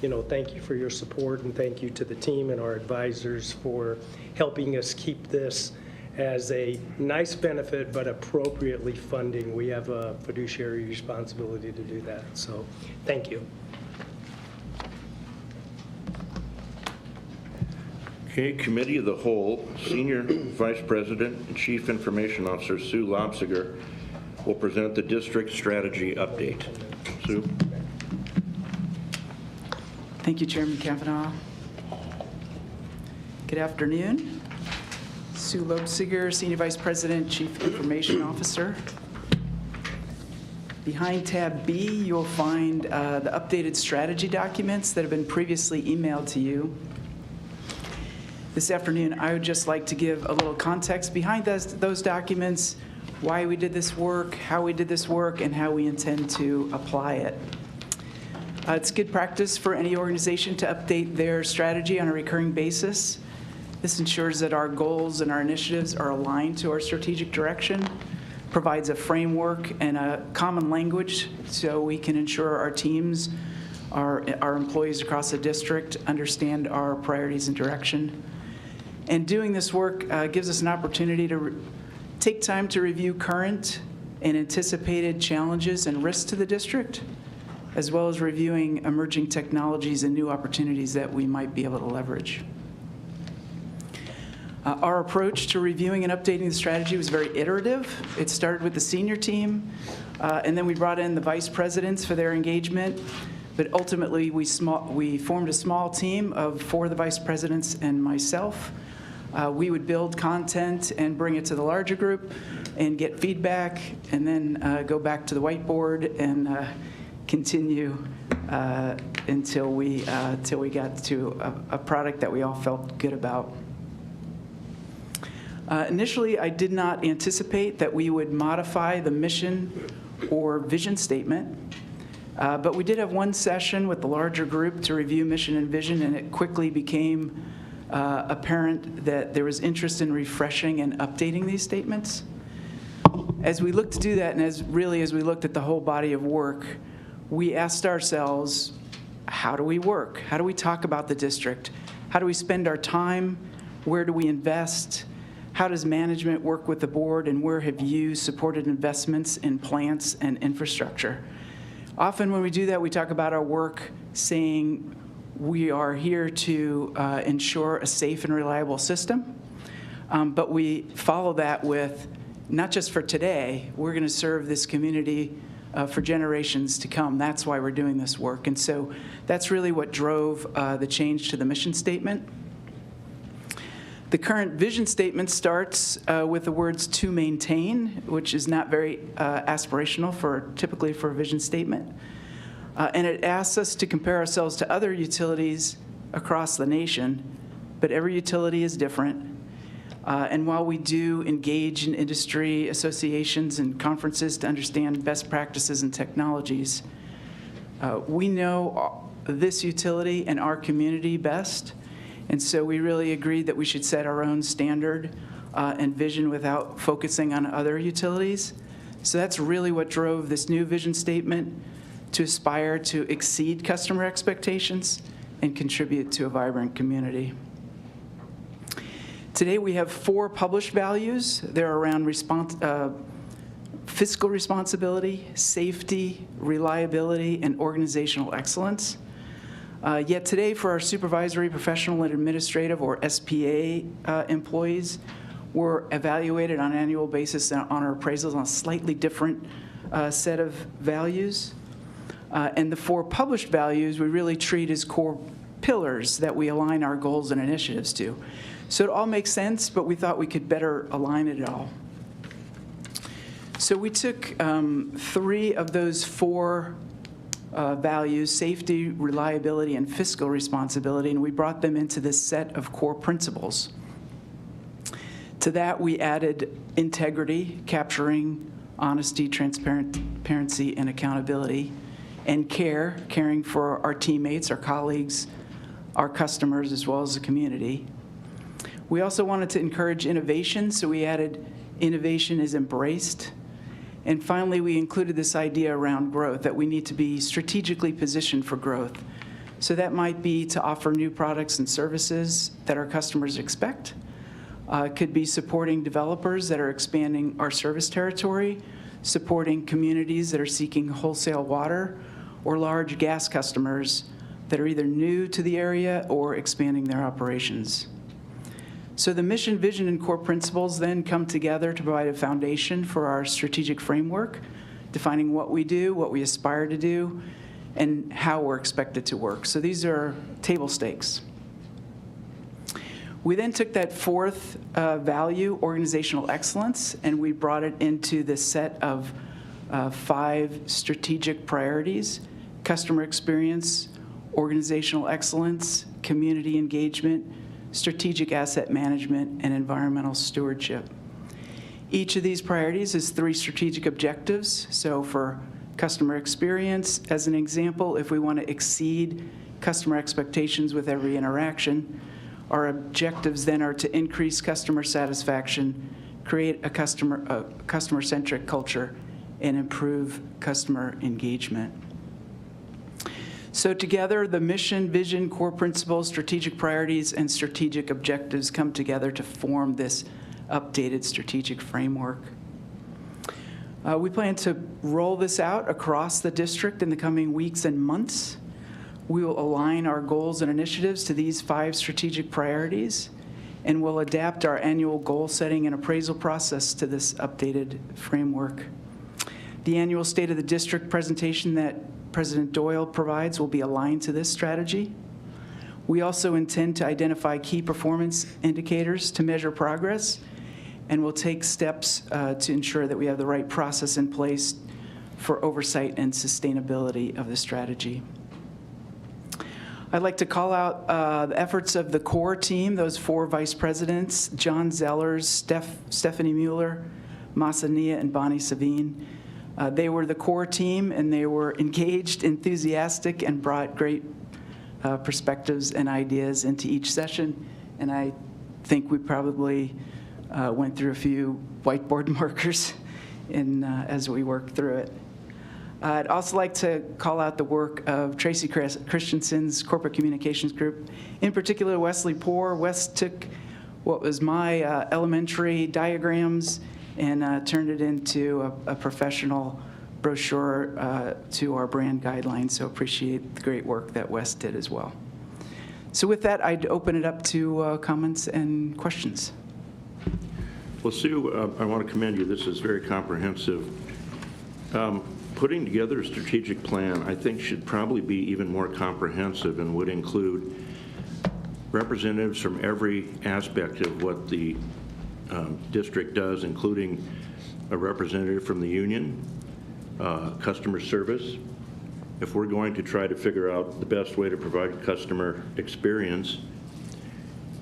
you know, thank you for your support, and thank you to the team and our advisors for helping us keep this as a nice benefit, but appropriately funding. We have a fiduciary responsibility to do that. So thank you. Okay, Committee of the Whole, Senior Vice President and Chief Information Officer Sue Lopsiger will present the district strategy update. Sue. Thank you, Chairman Kavanaugh. Good afternoon. Sue Lopsiger, Senior Vice President, Chief Information Officer. Behind tab B, you'll find the updated strategy documents that have been previously emailed to you. This afternoon, I would just like to give a little context behind those documents, why we did this work, how we did this work, and how we intend to apply it. It's good practice for any organization to update their strategy on a recurring basis. This ensures that our goals and our initiatives are aligned to our strategic direction, provides a framework and a common language so we can ensure our teams, our employees across the district understand our priorities and direction. And doing this work gives us an opportunity to take time to review current and anticipated challenges and risks to the district, as well as reviewing emerging technologies and new opportunities that we might be able to leverage. Our approach to reviewing and updating the strategy was very iterative. It started with the senior team, and then we brought in the vice presidents for their engagement. But ultimately, we formed a small team of 4 of the vice presidents and myself We would build content and bring it to the larger group and get feedback, and then go back to the whiteboard and continue until we got to a product that we all felt good about. Initially, I did not anticipate that we would modify the mission or vision statement, but we did have one session with the larger group to review mission and vision, and it quickly became apparent that there was interest in refreshing and updating these statements. As we looked to do that, and as we looked at the whole body of work, we asked ourselves, how do we work? How do we talk about the district? How do we spend our time? Where do we invest? How does management work with the board, and where have you supported investments in plants and infrastructure? Often when we do that, we talk about our work saying we are here to ensure a safe and reliable system, but we follow that with, not just for today, we're going to serve this community for generations to come. That's why we're doing this work. And so that's really what drove the change to the mission statement. The current vision statement starts with the words "to maintain," which is not very aspirational typically for a vision statement. And it asks us to compare ourselves to other utilities across the nation, but every utility is different. And while we do engage in industry associations and conferences to understand best practices and technologies, we know this utility and our community best. And so we really agreed that we should set our own standard and vision without focusing on other utilities. So that's really what drove this new vision statement, to aspire to exceed customer expectations and contribute to a vibrant community. Today we have 4 published values. They're around fiscal responsibility, safety, reliability, and organizational excellence. Yet today, for our supervisory, professional, and administrative, or SPA employees, we're evaluated on an annual basis on our appraisals on a slightly different set of values. And the 4 published values we really treat as core pillars that we align our goals and initiatives to. So it all makes sense, but we thought we could better align it all. So we took 3 of those 4 values, safety, reliability, and fiscal responsibility, and we brought them into this set of core principles. To that, we added integrity, capturing honesty, transparency, and accountability, and caring for our teammates, our colleagues, our customers, as well as the community. We also wanted to encourage innovation, so we added innovation is embraced. And finally, we included this idea around growth, that we need to be strategically positioned for growth. So that might be to offer new products and services that our customers expect. It could be supporting developers that are expanding our service territory, supporting communities that are seeking wholesale water, or large gas customers that are either new to the area or expanding their operations. So the mission, vision, and core principles then come together to provide a foundation for our strategic framework, defining what we do, what we aspire to do, and how we're expected to work. So these are table stakes. We then took that 4th value, organizational excellence, and we brought it into this set of 5 strategic priorities: customer experience, organizational excellence, community engagement, strategic asset management, and environmental stewardship. Each of these priorities has 3 strategic objectives. So for customer experience, as an example, if we want to exceed customer expectations with every interaction, our objectives then are to increase customer satisfaction, create a customer-centric culture, and improve customer engagement. So together, the mission, vision, core principles, strategic priorities, and strategic objectives come together to form this updated strategic framework. We plan to roll this out across the district in the coming weeks and months. We will align our goals and initiatives to these 5 strategic priorities, and we'll adapt our annual goal setting and appraisal process to this updated framework. The annual State of the District presentation that President Doyle provides will be aligned to this strategy. We also intend to identify key performance indicators to measure progress, and we'll take steps to ensure that we have the right process in place for oversight and sustainability of the strategy. I'd like to call out the efforts of the core team, those 4 vice presidents, John Zellers, Stephanie Mueller, Masania, and Bonnie Savine. They were the core team, and they were engaged, enthusiastic, and brought great perspectives and ideas into each session. And I think we probably went through a few whiteboard markers as we worked through it. I'd also like to call out the work of Tracy Christensen's Corporate Communications Group, in particular Wesley Poore. Wes took what was my elementary diagrams and turned it into a professional brochure to our brand guidelines, so appreciate the great work that Wes did as well. So with that, I'd open it up to comments and questions. Well, Sue, I want to commend you. This is very comprehensive. Putting together a strategic plan, I think, should probably be even more comprehensive and would include representatives from every aspect of what the district does, including a representative from the union, customer service. If we're going to try to figure out the best way to provide customer experience,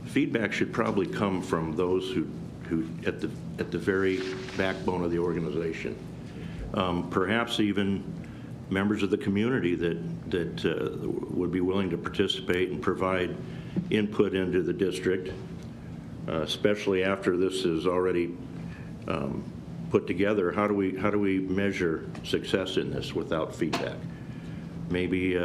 feedback should probably come from those who at the very backbone of the organization. Perhaps even members of the community that would be willing to participate and provide input into the district, especially after this is already put together. How do we measure success in this without feedback? Maybe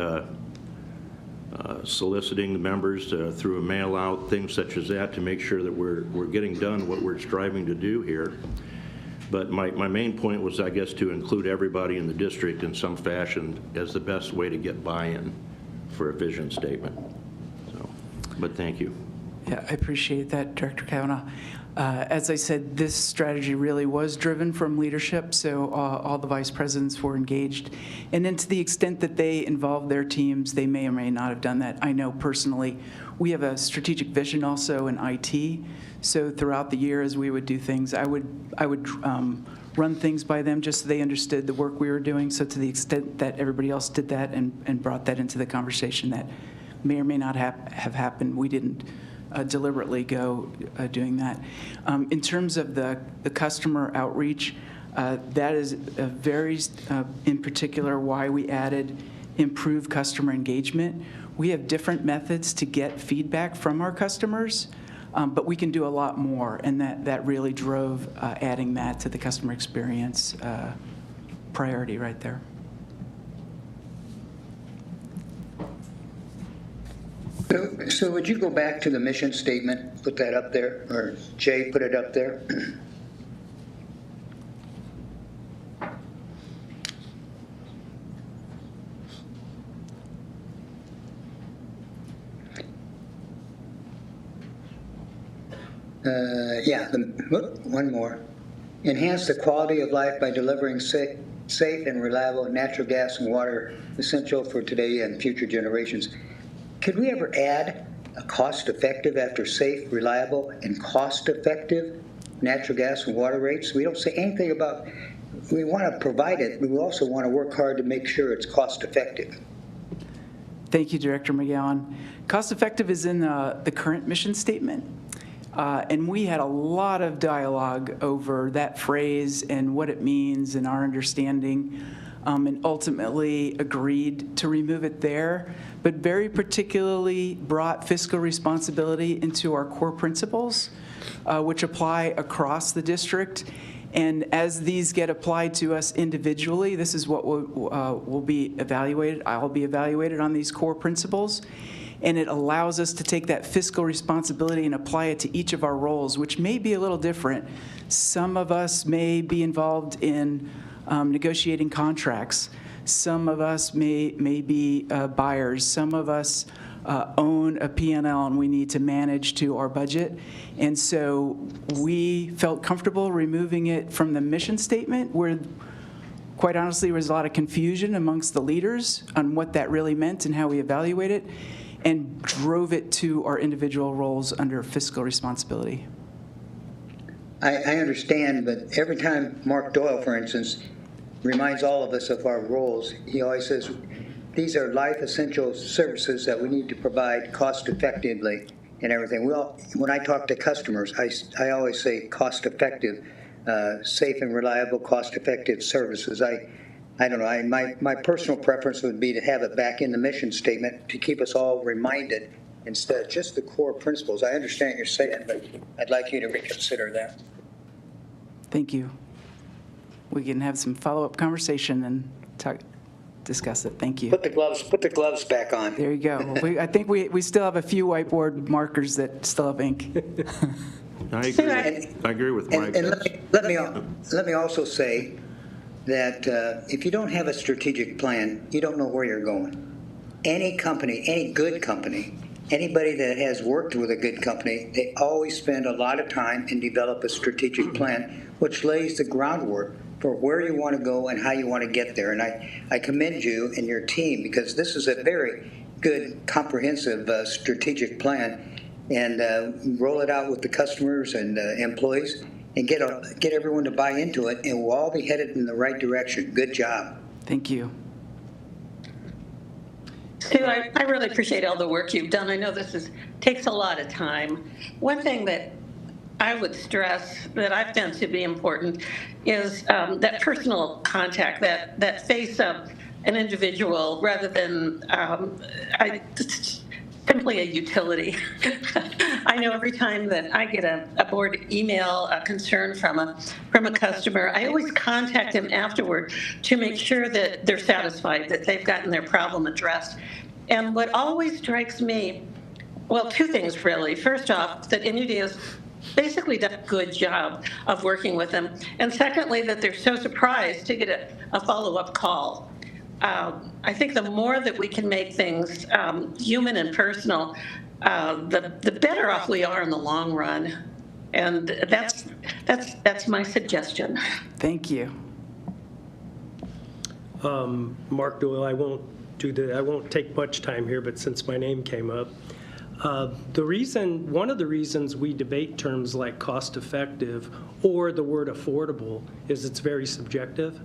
soliciting the members through a mail out, things such as that, to make sure that we're getting done what we're striving to do here. But my main point was, I guess, to include everybody in the district in some fashion as the best way to get buy-in for a vision statement. So, but thank you. Yeah, I appreciate that, Director Kavanaugh. As I said, this strategy really was driven from leadership, so all the vice presidents were engaged. And then to the extent that they involved their teams, they may or may not have done that. I know personally, we have a strategic vision also in IT, so throughout the year as we would do things, I would run things by them just so they understood the work we were doing. So to the extent that everybody else did that and brought that into the conversation that may or may not have happened, we didn't deliberately go doing that. In terms of the customer outreach, that is very, in particular, why we added improved customer engagement. We have different methods to get feedback from our customers, but we can do a lot more, and that really drove adding that to the customer experience priority right there. So would you go back to the mission statement, put that up there, or Jay, put it up there? Yeah, one more. Enhance the quality of life by delivering safe and reliable natural gas and water, essential for today and future generations. Could we ever add a cost-effective after safe, reliable, and cost-effective natural gas and water rates? We don't say anything about, we want to provide it, but we also want to work hard to make sure it's cost-effective. Thank you, Director McGowan. Cost-effective is in the current mission statement. And we had a lot of dialogue over that phrase and what it means and our understanding, and ultimately agreed to remove it there, but very particularly brought fiscal responsibility into our core principles, which apply across the district. And as these get applied to us individually, this is what will be evaluated. I'll be evaluated on these core principles. And it allows us to take that fiscal responsibility and apply it to each of our roles, which may be a little different. Some of us may be involved in negotiating contracts. Some of us may be buyers. Some of us own a P&L and we need to manage to our budget. And so we felt comfortable removing it from the mission statement, where quite honestly there was a lot of confusion amongst the leaders on what that really meant and how we evaluate it. and drove it to our individual roles under fiscal responsibility. I understand, but every time Mark Doyle, for instance, reminds all of us of our roles, he always says, these are life essential services that we need to provide cost effectively and everything. When I talk to customers, I always say cost effective, safe and reliable, cost effective services. I don't know, my personal preference would be to have it back in the mission statement to keep us all reminded instead of just the core principles. I understand what you're saying, but I'd like you to reconsider that. Thank you. We can have some follow-up conversation and discuss it. Thank you. Put the gloves back on. There you go. I think we still have a few whiteboard markers that still have ink. I agree with Mike. And let me also say that if you don't have a strategic plan, you don't know where you're going. Any company, any good company, anybody that has worked with a good company, they always spend a lot of time and develop a strategic plan, which lays the groundwork for where you want to go and how you want to get there. And I commend you and your team, because this is a very good, comprehensive strategic plan, and roll it out with the customers and employees, and get everyone to buy into it, and we'll all be headed in the right direction. Good job. Thank you. Stu, I really appreciate all the work you've done. I know this takes a lot of time. One thing that I would stress that I've found to be important is that personal contact, that face of an individual rather than simply a utility. I know every time that I get a board email, a concern from a customer, I always contact them afterward to make sure that they're satisfied, that they've gotten their problem addressed. And what always strikes me, well, two things really. First off, that M.U.D has basically done a good job of working with them. And secondly, that they're so surprised to get a follow-up call. I think the more that we can make things human and personal, the better off we are in the long run. And that's my suggestion. Thank you. Mark Doyle, I won't take much time here, but since my name came up, one of the reasons we debate terms like cost effective or the word affordable is it's very subjective.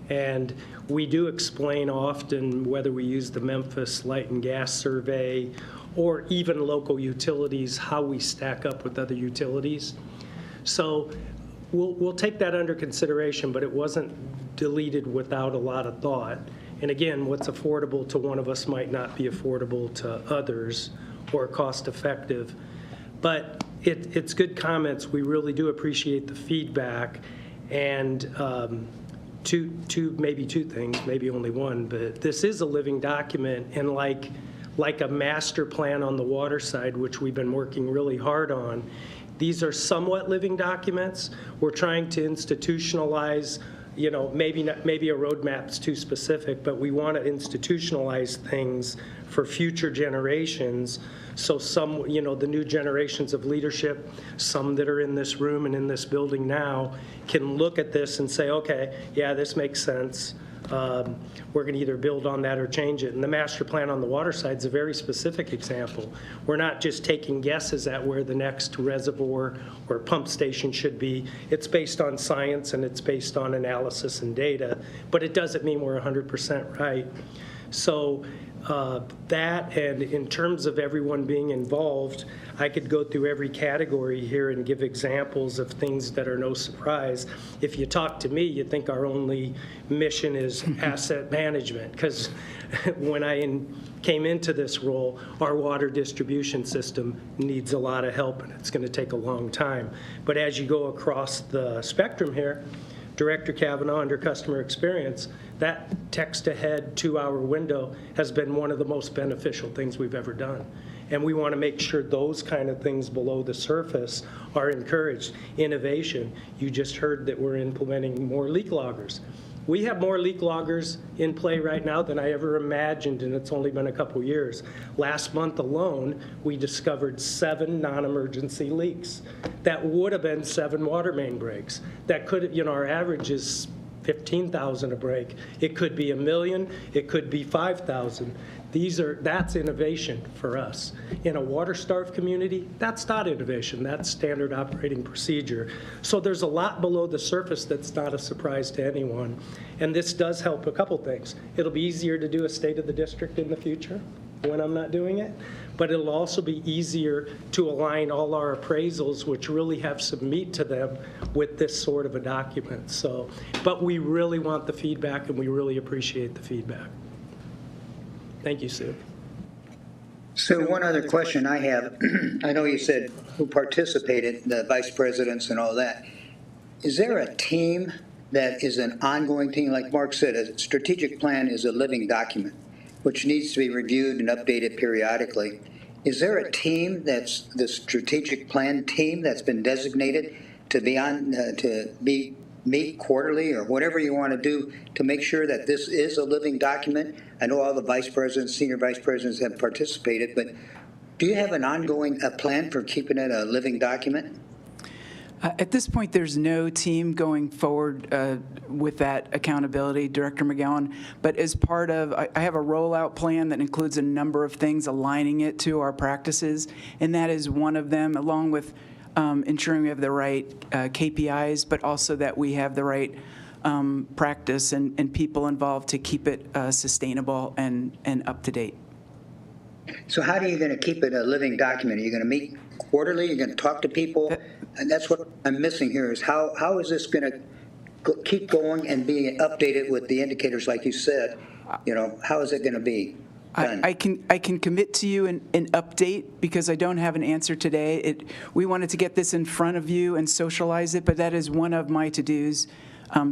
And we do explain often, whether we use the Memphis Light and Gas Survey or even local utilities, how we stack up with other utilities. So we'll take that under consideration, but it wasn't deleted without a lot of thought. And again, what's affordable to one of us might not be affordable to others or cost effective. But it's good comments. We really do appreciate the feedback. And maybe two things, maybe only one, but this is a living document, and like a master plan on the water side, which we've been working really hard on, these are somewhat living documents. We're trying to institutionalize, maybe a roadmap's too specific, but we want to institutionalize things for future generations. So the new generations of leadership, some that are in this room and in this building now, can look at this and say, okay, yeah, this makes sense. We're going to either build on that or change it. And the master plan on the water side is a very specific example. We're not just taking guesses at where the next reservoir or pump station should be. It's based on science and it's based on analysis and data, but it doesn't mean we're 100% right. So that, and in terms of everyone being involved, I could go through every category here and give examples of things that are no surprise. If you talk to me, you think our only mission is asset management, because when I came into this role, our water distribution system needs a lot of help, and it's going to take a long time. But as you go across the spectrum here, Director Kavanaugh, under customer experience, that text-ahead 2-hour window has been one of the most beneficial things we've ever done. And we want to make sure those kind of things below the surface are encouraged. Innovation. You just heard that we're implementing more leak loggers. We have more leak loggers in play right now than I ever imagined, and it's only been a couple years. Last month alone, we discovered 7 non-emergency leaks. That would have been 7 water main breaks. That could have, our average is 15,000 a break. It could be $1 million, it could be 5,000. That's innovation for us. In a water-starved community, that's not innovation, that's standard operating procedure. So there's a lot below the surface that's not a surprise to anyone. And this does help a couple things. It'll be easier to do a state of the district in the future when I'm not doing it, but it'll also be easier to align all our appraisals, which really have some meat to them, with this sort of a document. So, but we really want the feedback, and we really appreciate the feedback. Thank you, Sue. So one other question I have, I know you said who participated, the vice presidents and all that. Is there a team that is an ongoing team? Like Mark said, a strategic plan is a living document, which needs to be reviewed and updated periodically. Is there a team that's the strategic plan team that's been designated to be on, to meet quarterly or whatever you want to do to make sure that this is a living document? I know all the vice presidents, senior vice presidents have participated, but do you have an ongoing plan for keeping it a living document? At this point, there's no team going forward with that accountability, Director McGowan. But as part of, I have a rollout plan that includes a number of things aligning it to our practices, and that is one of them, along with ensuring we have the right KPIs, but also that we have the right practice and people involved to keep it sustainable and up to date. So how are you going to keep it a living document? Are you going to meet quarterly? You're going to talk to people? And that's what I'm missing here is how is this going to keep going and being updated with the indicators like you said? You know, how is it going to be done? I can commit to you an update because I don't have an answer today. We wanted to get this in front of you and socialize it, but that is one of my to-dos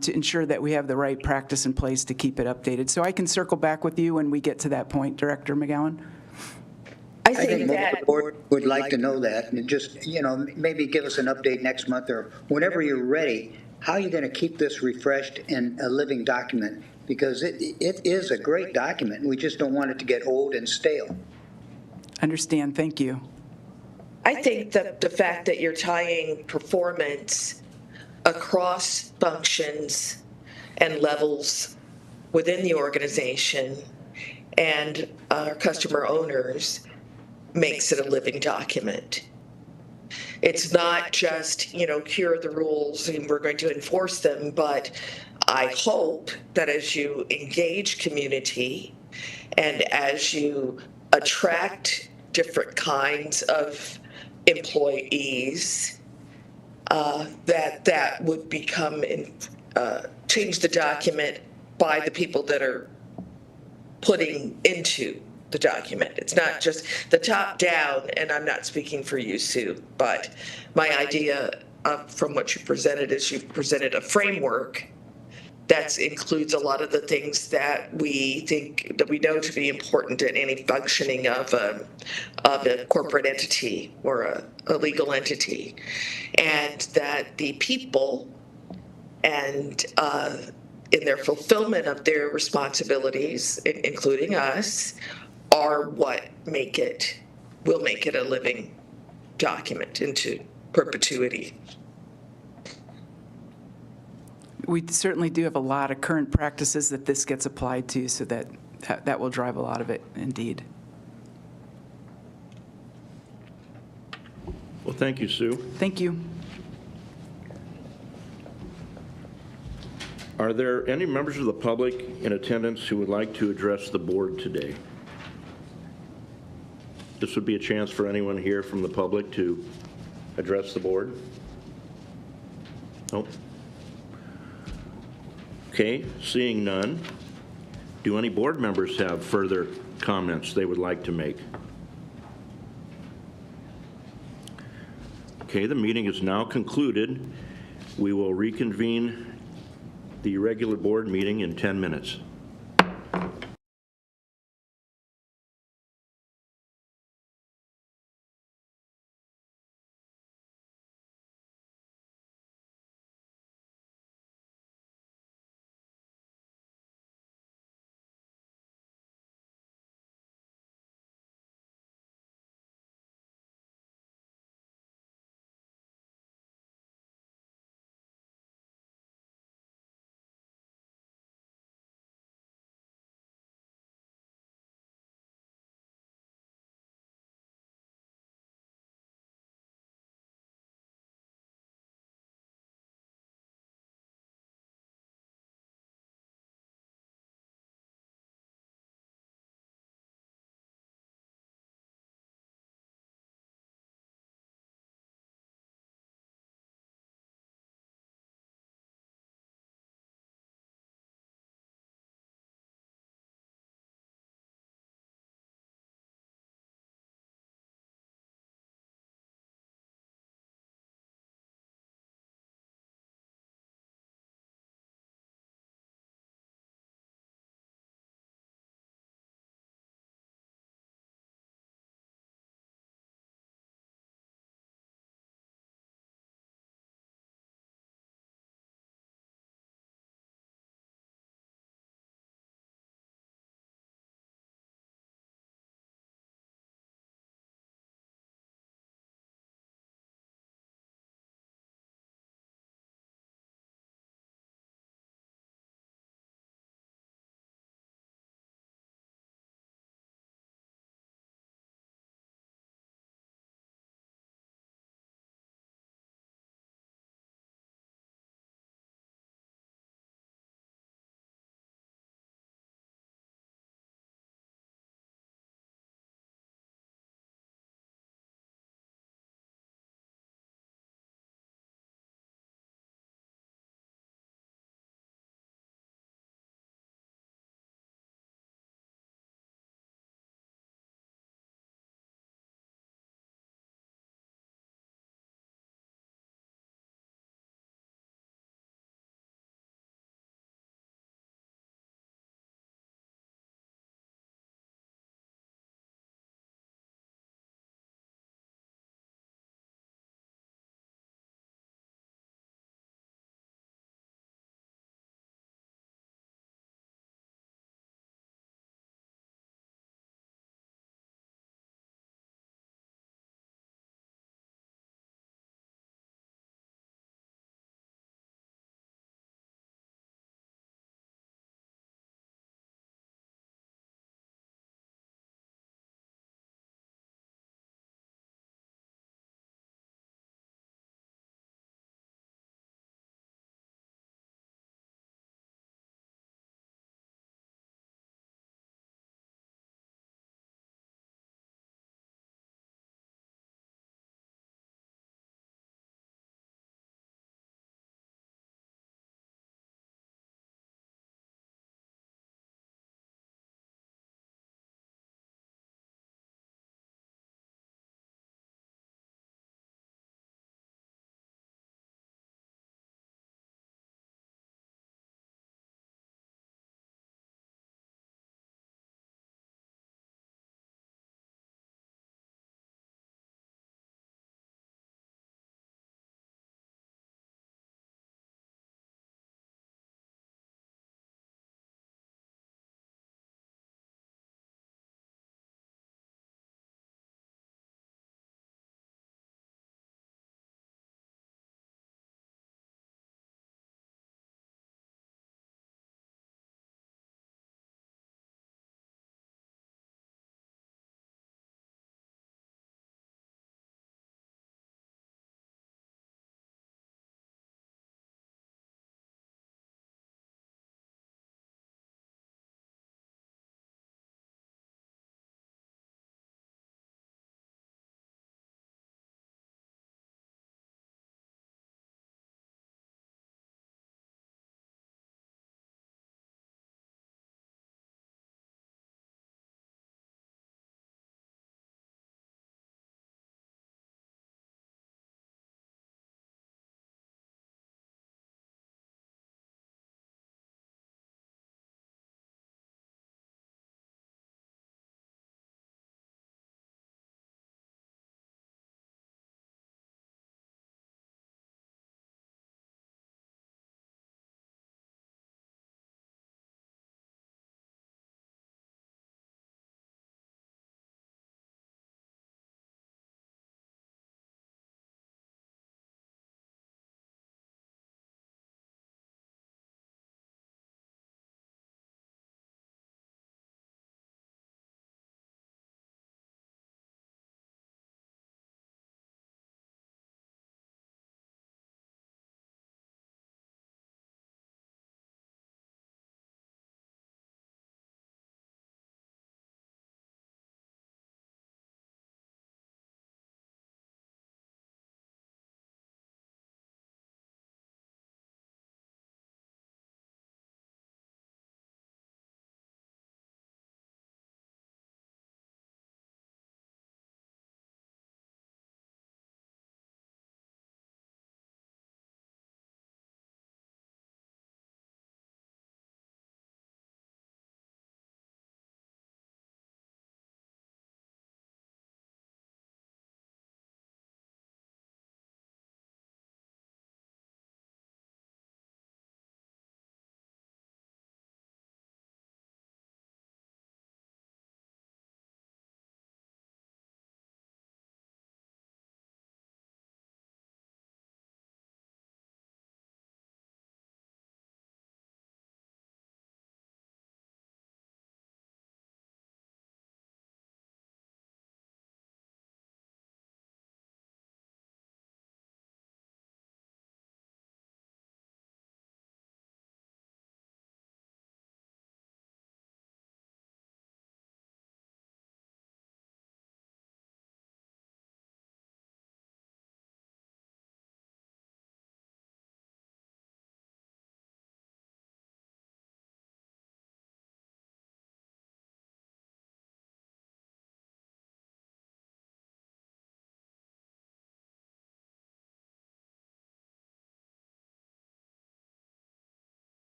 to ensure that we have the right practice in place to keep it updated. So I can circle back with you when we get to that point, Director McGowan. I think that the board would like to know that, and just, you know, maybe give us an update next month or whenever you're ready. How are you going to keep this refreshed and a living document? Because it is a great document, and we just don't want it to get old and stale. Understand. Thank you. I think that the fact that you're tying performance across functions and levels within the organization and our customer owners makes it a living document. It's not just, you know, here are the rules and we're going to enforce them, but I hope that as you engage community and as you attract different kinds of employees, that would become, change the document by the people that are putting into the document. It's not just the top down, and I'm not speaking for you, Sue, but my idea from what you presented is you've presented a framework that includes a lot of the things that we think, that we know to be important in any functioning of a corporate entity or a legal entity. And that the people and in their fulfillment of their responsibilities, including us, are what will make it a living document into perpetuity. We certainly do have a lot of current practices that this gets applied to, so that will drive a lot of it, indeed. Well, thank you, Sue. Thank you. Are there any members of the public in attendance who would like to address the board today? This would be a chance for anyone here from the public to address the board. Nope. Okay, seeing none. Do any board members have further comments they would like to make? Okay, the meeting is now concluded. We will reconvene the regular board meeting in 10 minutes.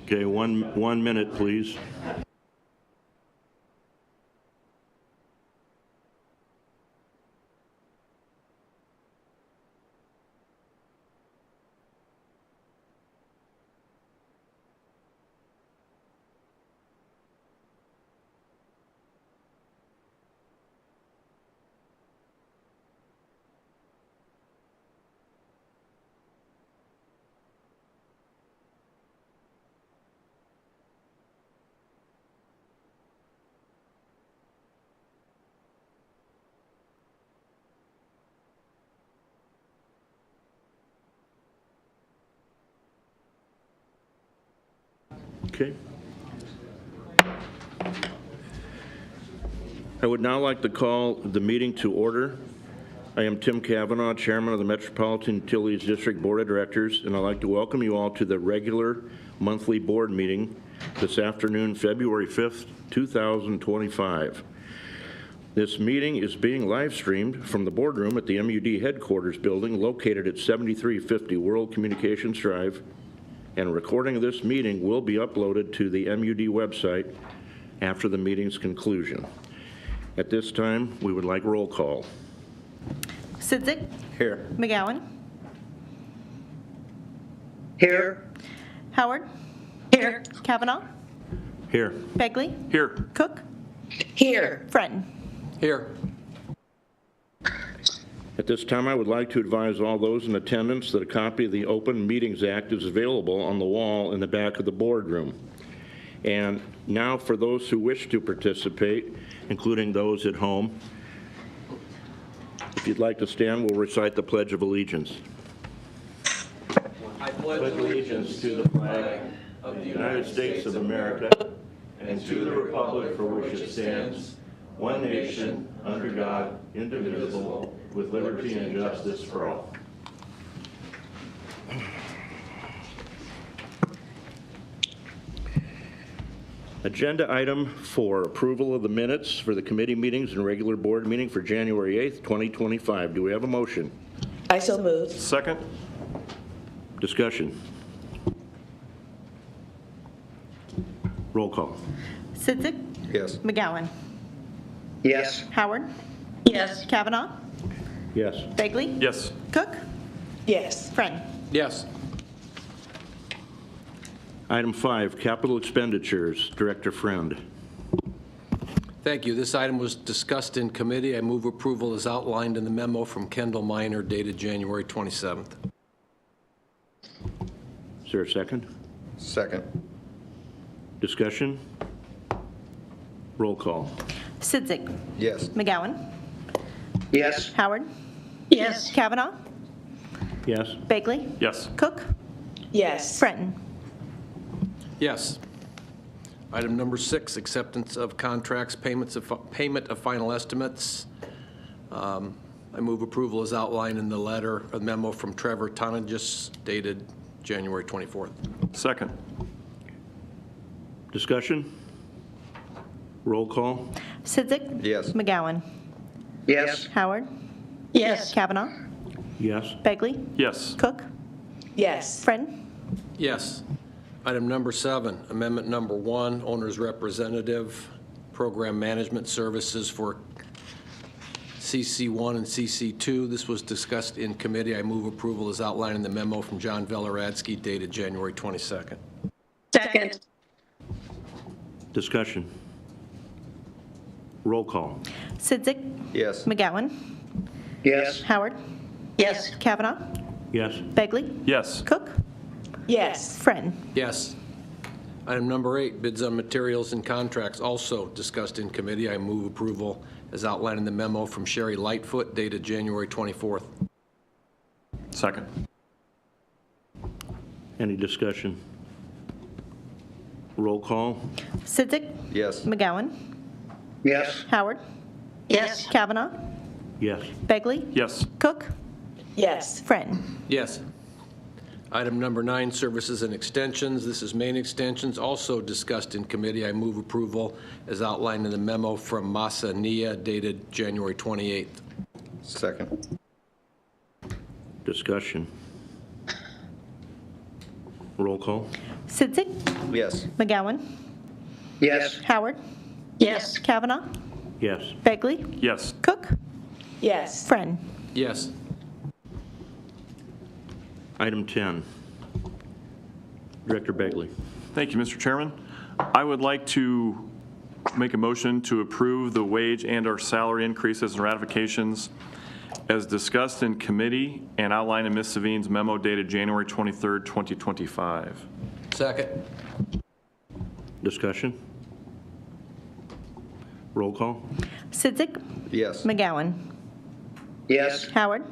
Okay, one minute, please. Okay. I would now like to call the meeting to order. I am Tim Kavanaugh, Chairman of the Metropolitan Utilities District Board of Directors, and I'd like to welcome you all to the regular monthly board meeting this afternoon, February 5th, 2025. This meeting is being live streamed from the boardroom at the M.U.D headquarters building located at 7350 World Communications Drive, and a recording of this meeting will be uploaded to the M.U.D website after the meeting's conclusion. At this time, we would like roll call. Sidzik. Here. McGowan. Here. Howard. Here. Kavanaugh. Here. Begley. Here. Cook. Here. Frenton. Here. At this time, I would like to advise all those in attendance that a copy of the Open Meetings Act is available on the wall in the back of the boardroom. And now for those who wish to participate, including those at home, if you'd like to stand, we'll recite the Pledge of Allegiance. I pledge allegiance to the flag of the United States of America and to the republic for which it stands, one nation, under God, indivisible, with liberty and justice for all. Agenda item 4, approval of the minutes for the committee meetings and regular board meeting for January 8th, 2025. Do we have a motion? I so moved. Second. Discussion. Roll call. Sidzik. Yes. McGowan. Yes. Howard. Yes. Kavanaugh. Yes. Begley. Yes. Cook. Yes. Frenton. Yes. Item 5, capital expenditures. Director Friend. Thank you. This item was discussed in committee. I move approval as outlined in the memo from Kendall Minor dated January 27th. Is there a second? Second. Discussion. Roll call. Sidzik. Yes. McGowan. Yes. Howard. Yes. Kavanaugh. Yes. Begley. Yes. Cook. Yes. Frenton. Yes. Item number 6, acceptance of contracts, payment of final estimates. I move approval as outlined in the letter, a memo from Trevor Tonagis dated January 24th. Second. Discussion. Roll call. Sidzik. Yes. McGowan. Yes. Howard. Yes. Kavanaugh. Yes. Begley. Yes. Cook. Yes. Frenton. Yes. Item number 7, amendment number 1, owner's representative, program management services for CC1 and CC2. This was discussed in committee. I move approval as outlined in the memo from John Veleradsky dated January 22nd. Second. Discussion. Roll call. Sidzik. Yes. McGowan. Yes. Howard. Yes. Kavanaugh. Yes. Begley. Yes. Cook. Yes. Frenton. Yes. Item number 8, bids on materials and contracts, also discussed in committee. I move approval as outlined in the memo from Sherry Lightfoot dated January 24th. Second. Any discussion? Roll call. Sidzik. Yes. McGowan. Yes. Howard. Yes. Kavanaugh. Yes. Begley. Yes. Cook. Yes. Frenton. Yes. Item number 9, services and extensions. This is main extensions, also discussed in committee. I move approval as outlined in the memo from Masa Nia dated January 28th. Second. Discussion. Roll call. Sidzik. Yes. McGowan. Yes. Howard. Yes. Kavanaugh. Yes. Begley. Yes. Cook. Yes. Friend. Yes. Item 10. Director Begley. Thank you, Mr. Chairman. I would like to make a motion to approve the wage and/or salary increases and ratifications as discussed in committee and outlined in Ms. Savine's memo dated January 23rd, 2025. Second. Discussion? Roll call. Sidzik. Yes. McGowan. Yes. Howard.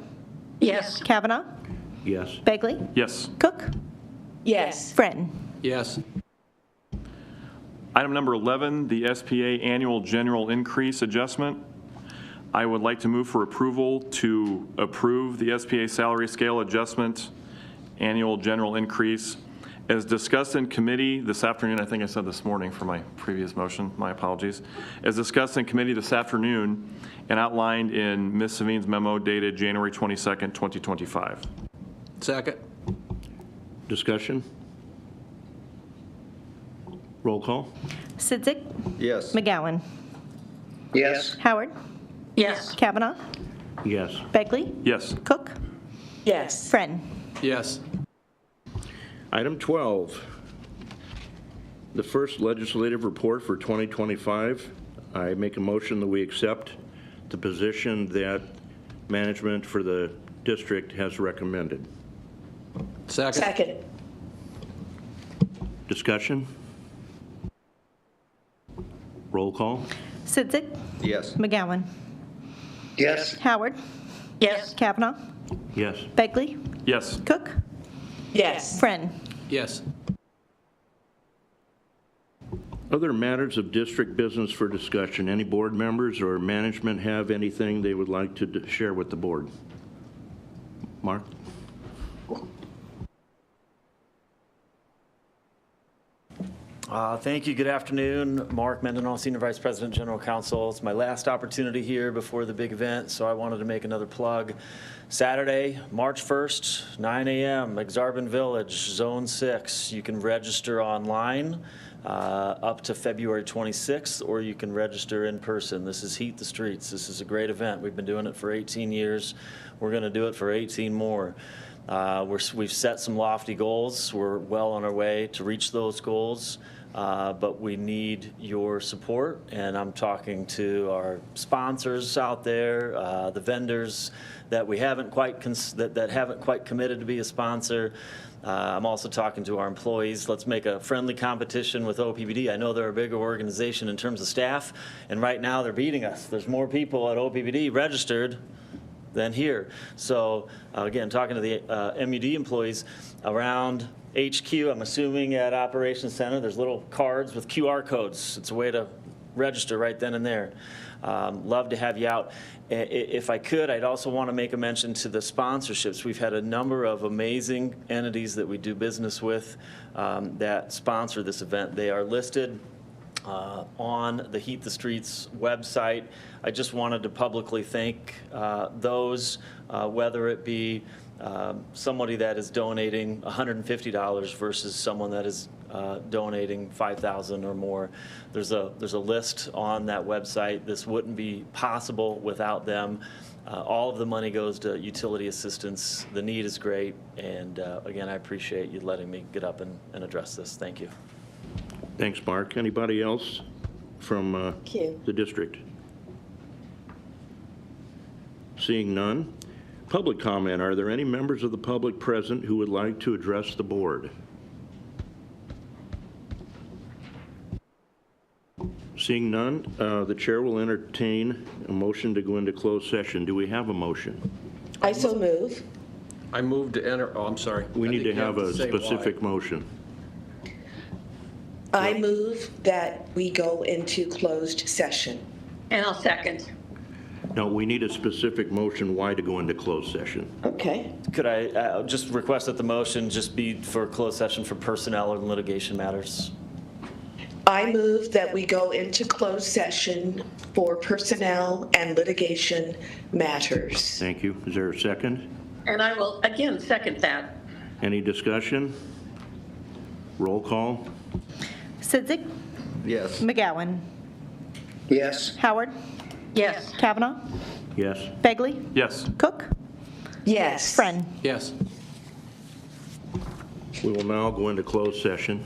Yes. Kavanaugh. Yes. Begley. Yes. Cook. Yes. Friend. Yes. Item number 11, the SPA annual general increase adjustment. I would like to move for approval to approve the SPA salary scale adjustment annual general increase as discussed in committee this afternoon. I think I said this morning for my previous motion, my apologies. As discussed in committee this afternoon and outlined in Ms. Savine's memo dated January 22nd, 2025. Second. Discussion? Roll call. Sidzik. Yes. McGowan. Yes. Howard. Yes. Kavanaugh. Yes. Begley. Yes. Cook. Yes. Friend. Yes. Item 12, the first legislative report for 2025. I make a motion that we accept the position that management for the district has recommended. Second. Second. Discussion? Roll call. Sidzik. Yes. McGowan. Yes. Howard. Yes. Kavanaugh. Yes. Begley. Yes. Cook. Yes. Friend. Yes. Other matters of district business for discussion. Any board members or management have anything they would like to share with the board? Mark? Thank you. Good afternoon. Mark Mendenhall, Senior Vice President, General Counsel. It's my last opportunity here before the big event, so I wanted to make another plug. Saturday, March 1st, 9 a.m., Exarban Village, Zone 6. You can register online up to February 26th, or you can register in person. This is Heat the Streets. This is a great event. We've been doing it for 18 years. We're going to do it for 18 more. We've set some lofty goals. We're well on our way to reach those goals, but we need your support. And I'm talking to our sponsors out there, the vendors that we haven't quite that haven't quite committed to be a sponsor. I'm also talking to our employees. Let's make a friendly competition with OPBD. I know they're a bigger organization in terms of staff, and right now they're beating us. There's more people at OPBD registered than here. So again, talking to the M.U.D employees around HQ, I'm assuming at Operations Center, there's little cards with QR codes. It's a way to register right then and there. Love to have you out. If I could, I'd also want to make a mention to the sponsorships. We've had a number of amazing entities that we do business with that sponsor this event. They are listed on the Heat the Streets website. I just wanted to publicly thank those, whether it be somebody that is donating $150 versus someone that is donating $5,000 or more. There's a list on that website. This wouldn't be possible without them. All of the money goes to utility assistance. The need is great, and again, I appreciate you letting me get up and address this. Thank you. Thanks, Mark. Anybody else from the district? Seeing none. Public comment. Are there any members of the public present who would like to address the board? Seeing none, the chair will entertain a motion to go into closed session. Do we have a motion? I so move. I move to enter, oh, I'm sorry. We need to think you have a say specific why. motion. I move that we go into closed session. And I'll second. No, we need a specific motion why to go into closed session. Okay. Could I just request that the motion just be for closed session for personnel or litigation matters? I move that we go into closed session for personnel and litigation matters. Thank you. Is there a second? And I will, again, second that. Any discussion? Roll call? Sidzik. Yes. McGowan. Yes. Howard. Yes. Kavanaugh. Yes. Begley. Yes. Cook. Yes. Friend. Yes. We will now go into closed session.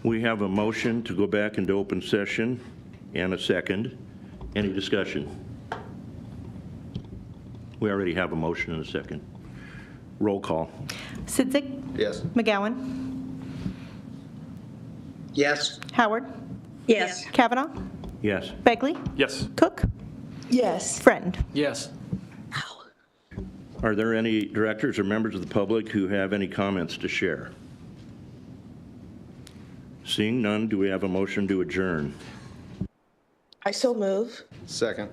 We have a motion to go back into open session and a second. Any discussion? We already have a motion and a second. Roll call. Sidzik. Yes. McGowan. Yes? Howard. Yes. Kavanaugh. Yes. Begley. Yes. Cook. Yes. Friend. Yes. Are there any directors or members of the public who have any comments to share? Seeing none, do we have a motion to adjourn? I so move. Second.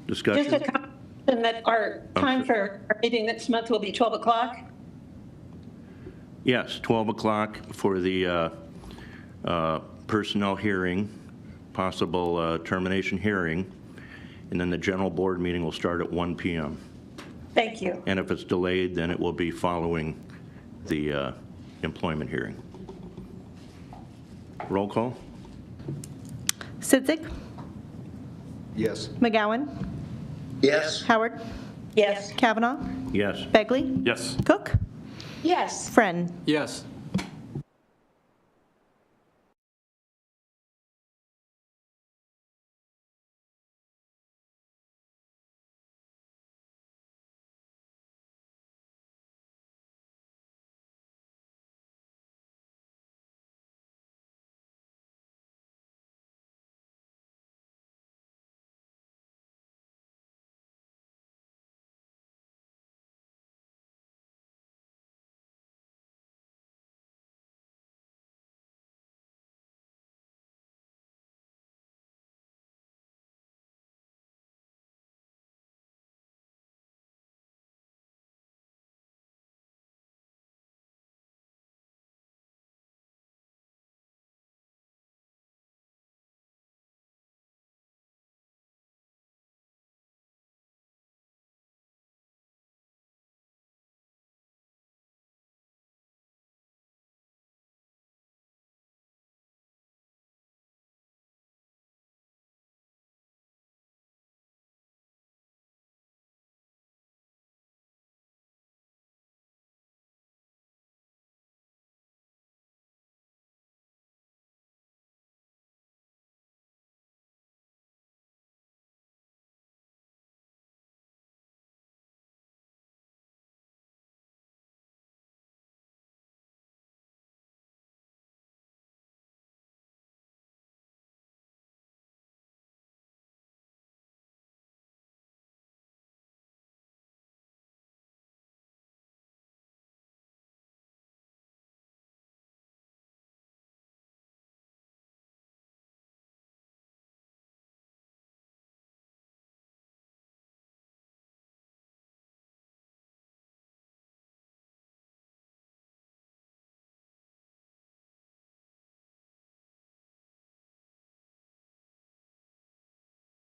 Just Discussion? a comment that our time for our meeting next month will be 12 o'clock. Yes, 12 o'clock for the personnel hearing, possible termination hearing, and then the general board meeting will start at 1 p.m. Thank you. And if it's delayed, then it will be following the employment hearing. Roll call? Sidzik. Yes. McGowan. Yes? Howard. Yes. Kavanaugh. Yes. Begley. Yes. Cook. Yes. Friend. Yes.